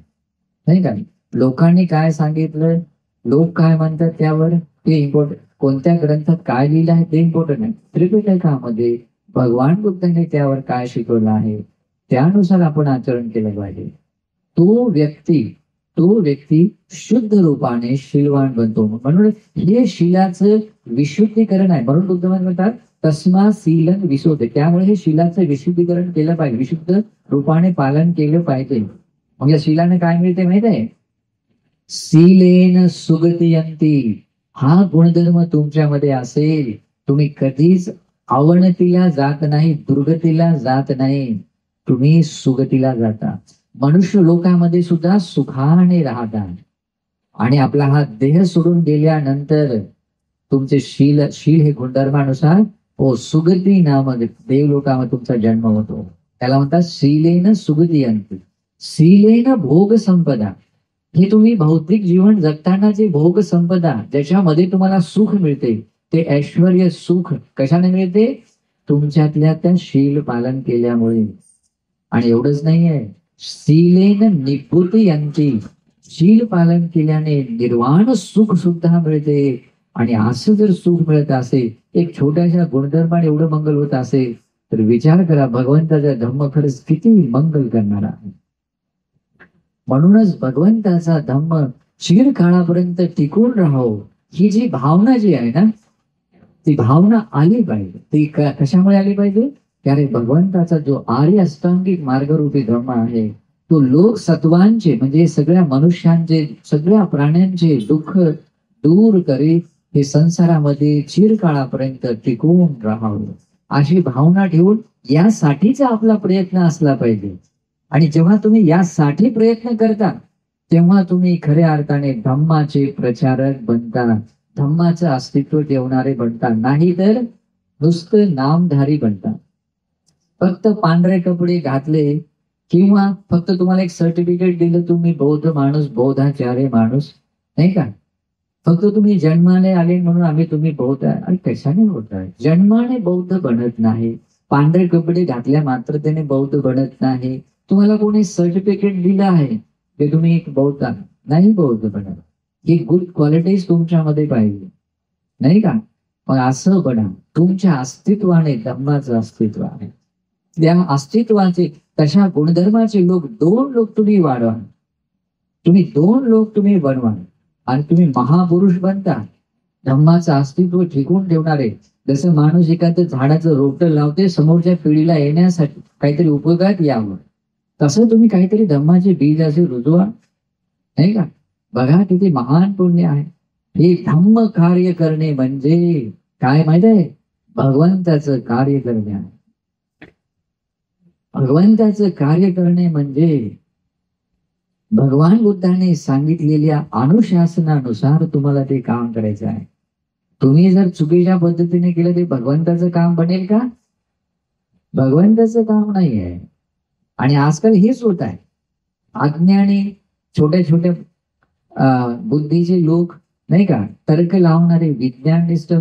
नाही का. लोकांनी काय सांगितलं, लोक काय म्हणतात त्यावर ते इम्पॉर्टंट, कोणत्या ग्रंथात काय लिहिलं आहे ते इम्पॉर्टंट आहे. त्रिपिटकामध्ये भगवान बुद्धांनी त्यावर काय शिकवलं आहे त्यानुसार आपण आचरण केलं पाहिजे. तो व्यक्ती शुद्ध रूपाने शीलवान बनतो. म्हणून हे शीलाचं विशुद्धीकरण आहे. म्हणून बुद्ध म्हणतात तस्मा शीलन विशोधे. त्यामुळे हे शीलाचं विशुद्धीकरण केलं पाहिजे, विशुद्ध रूपाने पालन केलं पाहिजे. मग या शीलाने काय मिळते माहित आहे, शीलेन सुगतियंती. हा गुणधर्म तुमच्यामध्ये असेल, तुम्ही कधीच अवनतीला जात नाही, दुर्गतीला जात नाही, तुम्ही सुगतीला जाता. मनुष्य लोकांमध्ये सुद्धा सुखाने राहतात. आणि आपला हा देह सोडून गेल्यानंतर तुमचे शील हे गुणधर्मानुसार सुगती नामध्ये देवलोकामध्ये तुमचा जन्म होतो. त्याला म्हणतात शीलेन सुगतियंती. शीलेन भोग संपदा. हे तुम्ही भौतिक जीवन जगताना जे भोग संपदा ज्याच्यामध्ये तुम्हाला सुख मिळते, ते ऐश्वर्य सुख कशाने मिळते, तुमच्यातल्या त्या शील पालन केल्यामुळे. आणि एवढंच नाहीये, शीलेन निभूती. शील पालन केल्याने निर्वाण सुख सुद्धा मिळते. आणि असं जर सुख मिळत असेल, एक छोट्याशा गुणधर्माने एवढं मंगल होत असेल, तर विचार करा भगवंताचा धम्म खरंच किती मंगल करणारा आहे. म्हणूनच भगवंताचा धम्म चिरकाळापर्यंत टिकून राहावं, ही जी भावना जी आहे ना, ती भावना आली पाहिजे. ती कशामुळे आली पाहिजे? की अरे भगवंताचा जो आर्य अष्टांगिक मार्गरूपी धर्म आहे तो लोक सत्वांचे म्हणजे सगळ्या मनुष्यांचे सगळ्या प्राण्यांचे दुःख दूर करीत हे संसारामध्ये चिरकाळापर्यंत टिकून राहावं अशी भावना ठेवून यासाठीचा आपला प्रयत्न असला पाहिजे. आणि जेव्हा तुम्ही यासाठी प्रयत्न करता तेव्हा तुम्ही खऱ्या अर्थाने धम्माचे प्रचारक बनता, धम्माचं अस्तित्व ठेवणारे बनता, नाही तर नुसतं नामधारी बनता. फक्त पांढरे कपडे घातले किंवा फक्त तुम्हाला एक सर्टिफिकेट दिलं तुम्ही बौद्ध माणूस, बौद्धाचार्य माणूस, नाही का? फक्त तुम्ही जन्माने आले म्हणून आम्ही तुम्ही बौद्ध आहे. आणि कशाने होत आहे? जन्माने बौद्ध बनत नाही, पांढरे कपडे घातल्या मात्र त्याने बौद्ध बनत नाही. तुम्हाला कोणी सर्टिफिकेट दिलं आहे की तुम्ही एक बौद्ध नाही बौद्ध बनत. ही गुड क्वालिटीज तुमच्यामध्ये पाहिजे, नाही का? पण असं बना तुमच्या अस्तित्वाने धम्माचं अस्तित्व आहे. त्या अस्तित्वाचे तशा गुणधर्माचे दोन लोक तुम्ही वाढवा, तुम्ही दोन लोक तुम्ही बनवा आणि तुम्ही महापुरुष बनता. धम्माचं अस्तित्व टिकून ठेवणारे. जसं माणूस एखादं झाडाचं रोपटं लावते समोरच्या पिढीला येण्यासाठी काहीतरी उपयोगात यावं, तसं तुम्ही काहीतरी धम्माचे बीज असे रुजवा, नाही का? बघा किती महान पुण्य आहे. हे धम्म कार्य करणे म्हणजे काय माहित आहे? भगवंताचं कार्य करणे आहे. भगवंताचं कार्य करणे म्हणजे भगवान बुद्धाने सांगितलेल्या अनुशासनानुसार तुम्हाला ते काम करायचं आहे. तुम्ही जर चुकीच्या पद्धतीने केलं ते भगवंताचं काम बनेल का? भगवंताचं काम नाही आहे. आणि आजकाल हेच होत आहे. अज्ञानी छोट्या छोट्या बुद्धीचे लोक, नाही का, तर्क लावणारे विज्ञाननिष्ठ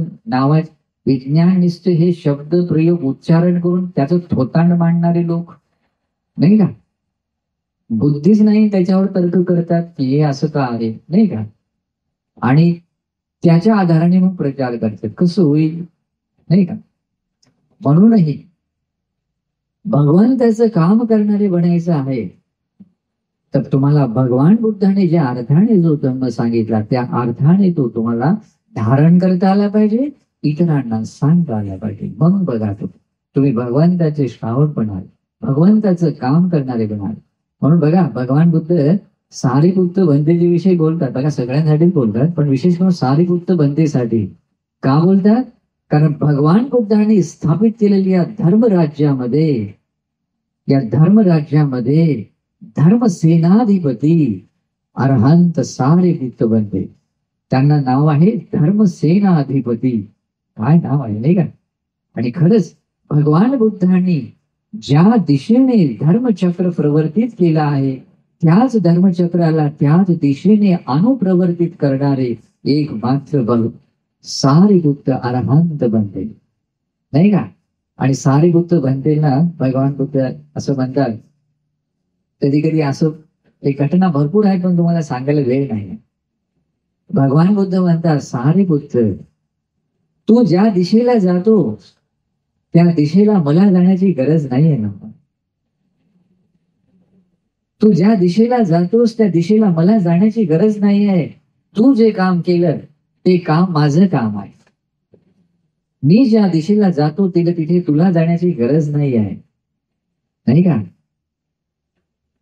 विज्ञाननिष्ठ हे शब्द प्रयोग उच्चारण करून त्याचं थोतांड मांडणारे लोक, नाही का, बुद्धीच नाही त्याच्यावर तर्क करतात की हे असं का आहे, नाही का, आणि त्याच्या आधाराने मग प्रचार करतात. कसं होईल, नाही का? म्हणूनही भगवंताचं काम करणारे बनायचं आहे तर तुम्हाला भगवान बुद्धाने ज्या अर्थाने जो धम्म सांगितला त्या अर्थाने तो तुम्हाला धारण करता आला पाहिजे, इतरांना सांगता आला पाहिजे. मग बघा तुम्ही भगवंताचे श्रावक बनाल, भगवंताचं काम करणारे बनाल. म्हणून बघा भगवान बुद्ध सारीपुत्र बंदेच्या विषयी बोलतात. बघा सगळ्यांसाठीच बोलतात, पण विशेष करून सारीपुत्र बंदेसाठी का बोलतात? कारण भगवान बुद्धांनी स्थापित केलेल्या धर्मराज्यामध्ये, या धर्मराज्यामध्ये धर्मसेनाधिपती अरहंत सारीपुत्र बंदे, त्यांना नाव आहे धर्मसेनाधिपती. काय नाव आहे, नाही का? आणि खरंच भगवान बुद्धांनी ज्या दिशेने धर्मचक्र प्रवर्तित केला आहे त्याच धर्मचक्राला त्याच दिशेने अनुप्रवर्तित करणारे एक मात्र सारीपुत्र अरहंत बनते, नाही का? आणि सारीपुत्र बनतेला भगवान बुद्ध असं म्हणतात. कधी कधी असं एक घटना भरपूर आहे पण तुम्हाला सांगायला वेळ नाही. भगवान बुद्ध म्हणतात सारीपुत्र तू ज्या दिशेला जातो त्या दिशेला मला जाण्याची गरज नाहीये ना. तू ज्या दिशेला जातोस त्या दिशेला मला जाण्याची गरज नाही आहे. तू जे काम केलं ते काम माझं काम आहे. मी ज्या दिशेला जातो तिथे तुला जाण्याची गरज नाही आहे, नाही का?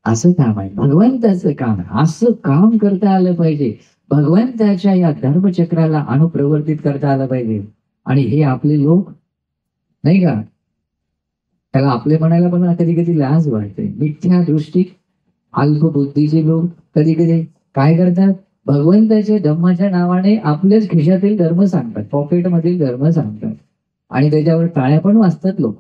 असं काम आहे भगवंताचं काम. असं काम करता आलं पाहिजे. भगवंताच्या या धर्मचक्राला अनुप्रवर्तित करता आलं पाहिजे. आणि हे आपले लोक, नाही का, त्याला आपले म्हणायला पण कधी कधी लाज वाटते. मिथ्या दृष्टी अल्पबुद्धीचे लोक कधी कधी काय करतात? भगवंताच्या धर्माच्या नावाने आपल्याच खिशातील धर्म सांगतात, पॉकेटमधील धर्म सांगतात आणि त्याच्यावर टाळ्या पण वाजतात लोक,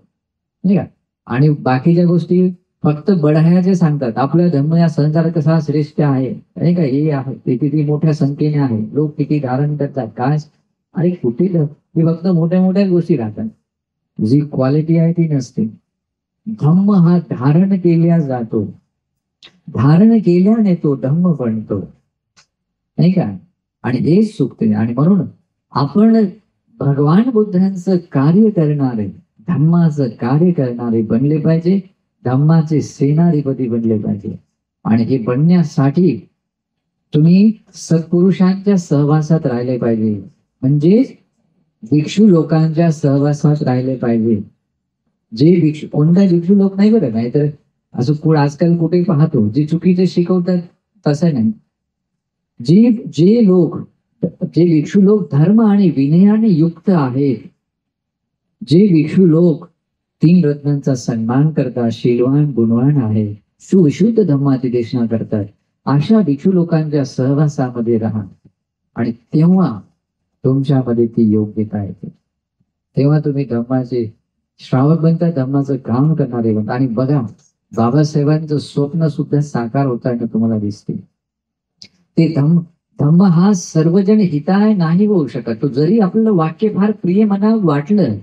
नाही का? आणि बाकीच्या गोष्टी फक्त बढायाचे सांगतात. आपला धर्म या संसारात कसा श्रेष्ठ आहे, नाही का, हे आहे ते किती मोठ्या संख्येने आहे, लोक किती धारण करतात, काय अरे कुठे हे फक्त मोठ्या मोठ्या गोष्टी राहतात. जी क्वालिटी आहे ती नसते. धम्म हा धारण केल्या जातो, धारण केल्याने तो धम्म बनतो, नाही का? आणि हेच चुकते. आणि म्हणून आपण भगवान बुद्धांचं कार्य करणारे, धम्माचं कार्य करणारे बनले पाहिजे, धम्माचे सेनाधिपती बनले पाहिजे. आणि हे बनण्यासाठी तुम्ही सत्पुरुषांच्या सहवासात राहिले पाहिजे. म्हणजे भिक्षू लोकांच्या सहवासात राहिले पाहिजे. जे भिक्षू, कोणता भिक्षू लोक नाही बरं, नाही तर असं आजकाल कुठे पाहतो जे चुकीचे शिकवतात तसं नाही. जे जे लोक, जे भिक्षू लोक धर्म आणि विनयाने युक्त आहेत, जे भिक्षू लोक 3 रत्नांचा सन्मान करतात, शीलवान गुणवान आहे, सुविशुद्ध धम्माची देशना करतात, अशा भिक्षू लोकांच्या सहवासामध्ये राहा. आणि तेव्हा तुमच्यामध्ये ती योग्यता येते. तेव्हा तुम्ही धम्माचे श्रावक बनता, धम्माचं काम करणारे बनता. आणि बघा, बाबासाहेबांचं स्वप्न सुद्धा साकार होताना तुम्हाला दिसते. ते धम्म हा सर्वजण हिताय नाही होऊ शकत. तो जरी आपलं वाक्य फार प्रिय मनात वाटलं,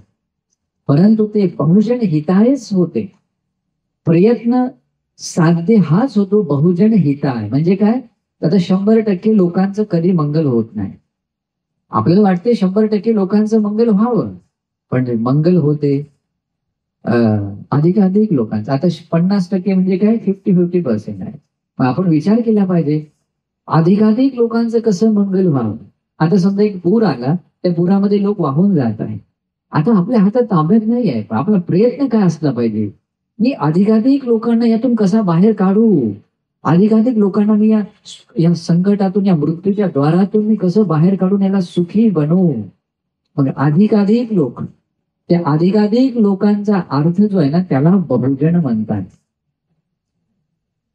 परंतु ते बहुजन हितायच होते. प्रयत्न साध्य हाच होतो बहुजन हिताय. म्हणजे काय? आता 100% लोकांचं कधी मंगल होत नाही. आपल्याला वाटते 100% लोकांचं मंगल व्हावं, पण मंगल होते अधिकाधिक लोकांचं. आता 50% म्हणजे काय? 50-50% आहे. मग आपण विचार केला पाहिजे, अधिकाधिक लोकांचं कसं मंगल व्हावं. आता समजा एक पूर आला, त्या पुरामध्ये लोक वाहून जात आहे. आता आपल्या हातात ताब्यात नाही आहे, पण आपला प्रयत्न काय असला पाहिजे, मी अधिकाधिक लोकांना यातून कसा बाहेर काढू, अधिकाधिक लोकांना मी या संकटातून, या मृत्यूच्या द्वारातून मी कसं बाहेर काढून याला सुखी बनवू. मग अधिकाधिक लोक, त्या अधिकाधिक लोकांचा अर्थ जो आहे ना, त्याला बहुजन म्हणतात.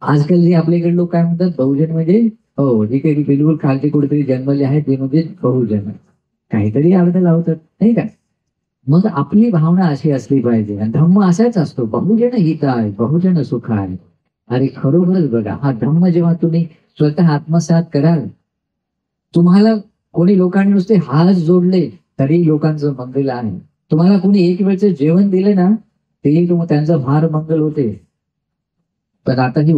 आजकाल जे आपल्याकडे लोक काय म्हणतात, बहुजन म्हणजे हो, जे काही बिलकुल खालती कुठेतरी जन्मले आहेत ते म्हणजे बहुजन, काहीतरी अर्थ लावतात नाही का. मग आपली भावना अशी असली पाहिजे. आणि धम्म असाच असतो, बहुजन हित आहे, बहुजन सुख आहे. अरे खरोखरच बघा, हा धम्म जेव्हा तुम्ही स्वतः आत्मसात कराल, तुम्हाला कोणी लोकांनी नुसते हात जोडले तरी लोकांचं मंगल आहे. तुम्हाला कोणी एक वेळचं जेवण दिलं ना, तेही त्यांचं फार मंगल होते. पण आता हे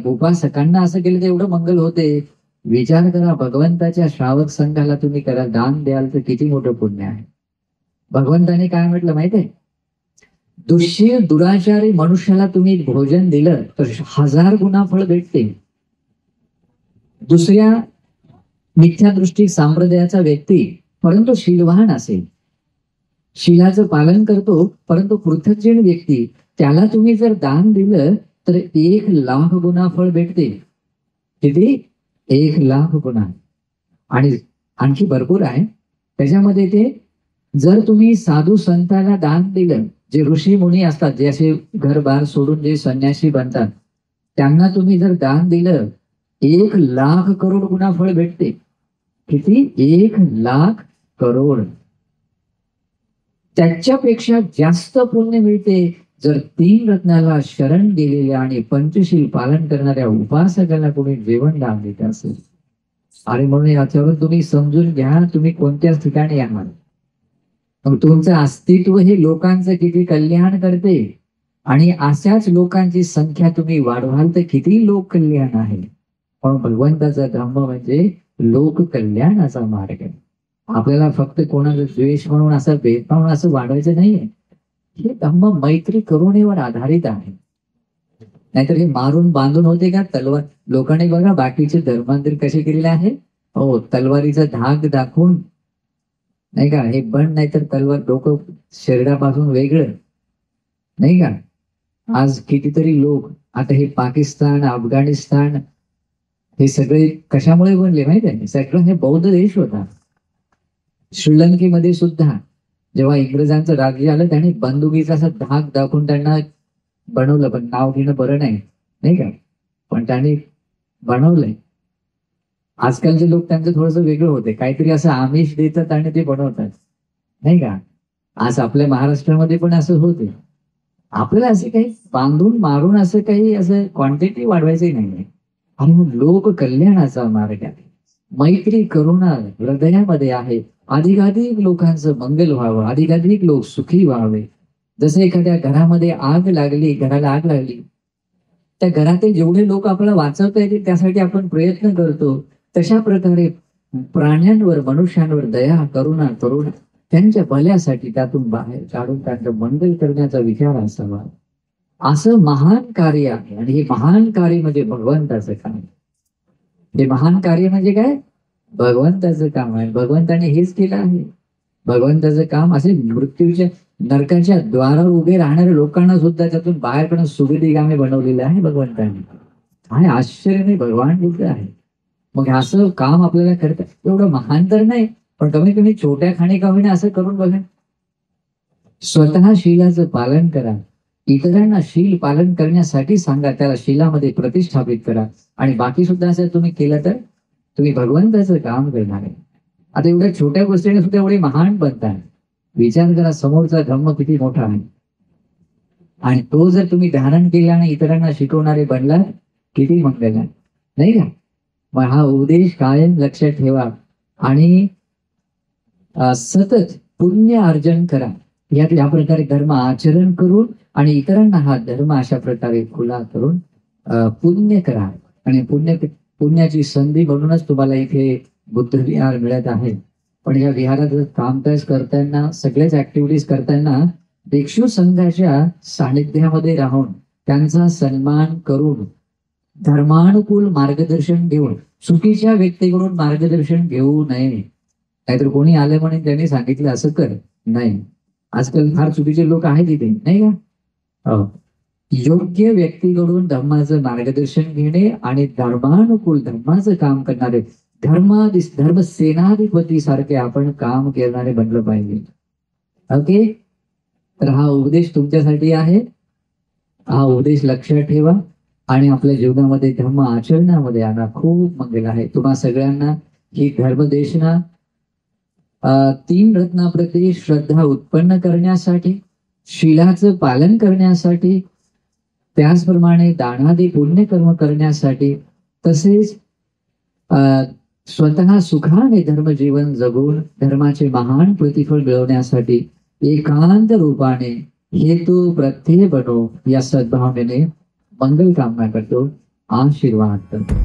उपासकांना असं केलं तर एवढं मंगल होते. विचार करा, भगवंताच्या श्रावक संघाला तुम्ही करा, दान द्याल तर किती मोठं पुण्य आहे. भगवंताने काय म्हटलं माहितीये, दुःशील दुराचारी मनुष्याला तुम्ही भोजन दिलं तर 1000 गुणा फळ भेटते. दुसऱ्या मिथ्यादृष्टी संप्रदायाचा व्यक्ती परंतु शीलवान असेल, शीलाचं पालन करतो, परंतु पृथग्जन व्यक्ती, त्याला तुम्ही जर दान दिलं तर 1,00,000 गुणा फळ भेटते. किती? 1,00,000 गुणा. आणि आणखी भरपूर आहे त्याच्यामध्ये. ते जर तुम्ही साधू संतांना दान दिलं, जे ऋषी मुनी असतात, जे असे घरबार सोडून जे संन्यासी बनतात, त्यांना तुम्ही जर दान दिलं, 1,00,000 करोड गुणा फळ भेटते. किती? 1,00,000 करोड. त्याच्यापेक्षा जास्त पुण्य मिळते जर 3 रत्नाला शरण गेलेल्या आणि पंचशील पालन करणाऱ्या उपासकाला कोणी जेवण दान देत असेल. आणि म्हणून याच्यावर तुम्ही समजून घ्या, तुम्ही कोणत्याच ठिकाणी आहात. मग तुमचं अस्तित्व हे लोकांचं किती कल्याण करते, आणि अशाच लोकांची संख्या तुम्ही वाढवाल तर किती लोक कल्याण आहे. पण भगवंताचा धम्म म्हणजे लोक कल्याणाचा मार्ग आहे. आपल्याला फक्त कोणाचा द्वेष म्हणून, असं भेदभाव म्हणून असं वाढवायचं नाहीये. हे धम्म मैत्री करुणेवर आधारित आहे. नाहीतर हे मारून बांधून होते का तलवार. लोकांनी बघा बाकीचे धर्मांतर कसे केलेले आहे, हो, तलवारीचा धाक दाखवून नाही का, हे बंड नाहीतर तलवार, डोकं शरीरापासून वेगळं नाही का. आज कितीतरी लोक, आता हे पाकिस्तान, अफगाणिस्तान, हे सगळे कशामुळे बनले माहिती आहे? सगळं हे बौद्ध देश होता. श्रीलंकेमध्ये सुद्धा जेव्हा इंग्रजांचं राज्य आलं, त्याने बंदुकीचा असा धाक दाखवून त्यांना बनवलं. पण नाव घेणं बरं नाही नाही का, पण त्याने बनवलंय. आजकालचे लोक त्यांचं थोडंसं वेगळं होते, काहीतरी असं आमिष देतात आणि ते बनवतात नाही का. आज आपल्या महाराष्ट्रामध्ये पण असं होते. आपल्याला असे काही बांधून मारून असं काही असं क्वांटिटी वाढवायची नाही. आणि मग लोक कल्याणाचा मार्ग आहे. मैत्री करुणा हृदयामध्ये आहे. अधिकाधिक लोकांचं मंगल व्हावं, अधिकाधिक लोक सुखी व्हावे. जसं एखाद्या घरामध्ये आग लागली, घराला आग लागली, त्या घरातील जेवढे लोक आपल्याला वाचवता येतील त्यासाठी आपण प्रयत्न करतो. तशा प्रकारे प्राण्यांवर, मनुष्यांवर दया करुणा करून त्यांच्या भल्यासाठी त्यातून बाहेर काढून त्यांचं मंगल करण्याचा विचार असावा. असं महान कार्य आहे. आणि हे महान कार्य म्हणजे भगवंताचं काम. हे महान कार्य म्हणजे काय? भगवंताचं काम आहे. भगवंताने हेच केलं आहे. भगवंताचं काम असे मृत्यूच्या नरकाच्या द्वारावर उभे राहणाऱ्या लोकांना सुद्धा त्यातून बाहेर पडून सुगतिगामी बनवलेलं आहे भगवंताने. काय आश्चर्य नाही, भगवान बुद्ध आहे. मग असं काम आपल्याला करता एवढं महान तर नाही, पण कमी कमी छोट्या खाणी का होईना असं करून बघा. स्वतः शीलाचं पालन करा, इतरांना शील पालन करण्यासाठी सांगा, त्याला शीलामध्ये प्रतिष्ठापित करा, आणि बाकी सुद्धा असं तुम्ही केलं तर तुम्ही भगवंताचं काम करणार आहे. आता एवढ्या छोट्या गोष्टीने सुद्धा एवढे महान बनताय. विचार करा, समोरचा धम्म किती मोठा आहे, आणि तो जर तुम्ही धारण केला आणि इतरांना शिकवणारे बनला, किती मंगल आहे, नाही का? मग हा उपदेश कायम लक्षात ठेवा आणि सतत पुण्य अर्जन करा. या प्रकारे धर्म आचरण करून आणि इतरांना हा धर्म अशा प्रकारे खुला करून पुण्य करा. आणि पुण्याची संधी म्हणूनच तुम्हाला इथे बुद्ध विहार मिळत आहे. पण या विहारात कामकाज करताना, सगळ्याच ऍक्टिव्हिटीज करताना भिक्षू संघाच्या सानिध्यामध्ये राहून त्यांचा सन्मान करून धर्मानुकूल मार्गदर्शन घेऊन, चुकीच्या व्यक्तीकडून मार्गदर्शन घेऊ नये. नाहीतर कोणी आलं म्हणून त्यांनी सांगितलं असं कर, नाही. आजकाल फार चुकीचे लोक आहेत इथे, नाही का? योग्य व्यक्तीकडून धर्माचं मार्गदर्शन घेणे आणि धर्मानुकूल धर्माचं काम करणारे धर्म सेनाधिपती सारखे आपण काम करणारे बनलं पाहिजे. ओके, तर हा उपदेश तुमच्यासाठी आहे. हा उपदेश लक्षात ठेवा आणि आपल्या जीवनामध्ये धर्म आचरणामध्ये आणा. खूप मंगल आहे तुम्हा सगळ्यांना. ही धर्मदेशना 3 रत्नाप्रती श्रद्धा उत्पन्न करण्यासाठी, शीलाचं पालन करण्यासाठी, त्याचप्रमाणे दानादी पुण्यकर्म करण्यासाठी, तसेच स्वतः सुखाने धर्मजीवन जगून धर्माचे महान प्रतिफळ मिळवण्यासाठी एकांत रूपाने हेतू प्रत्यय बनो या सद्भावनेने मंगल कामना करतो, आशीर्वाद करतो.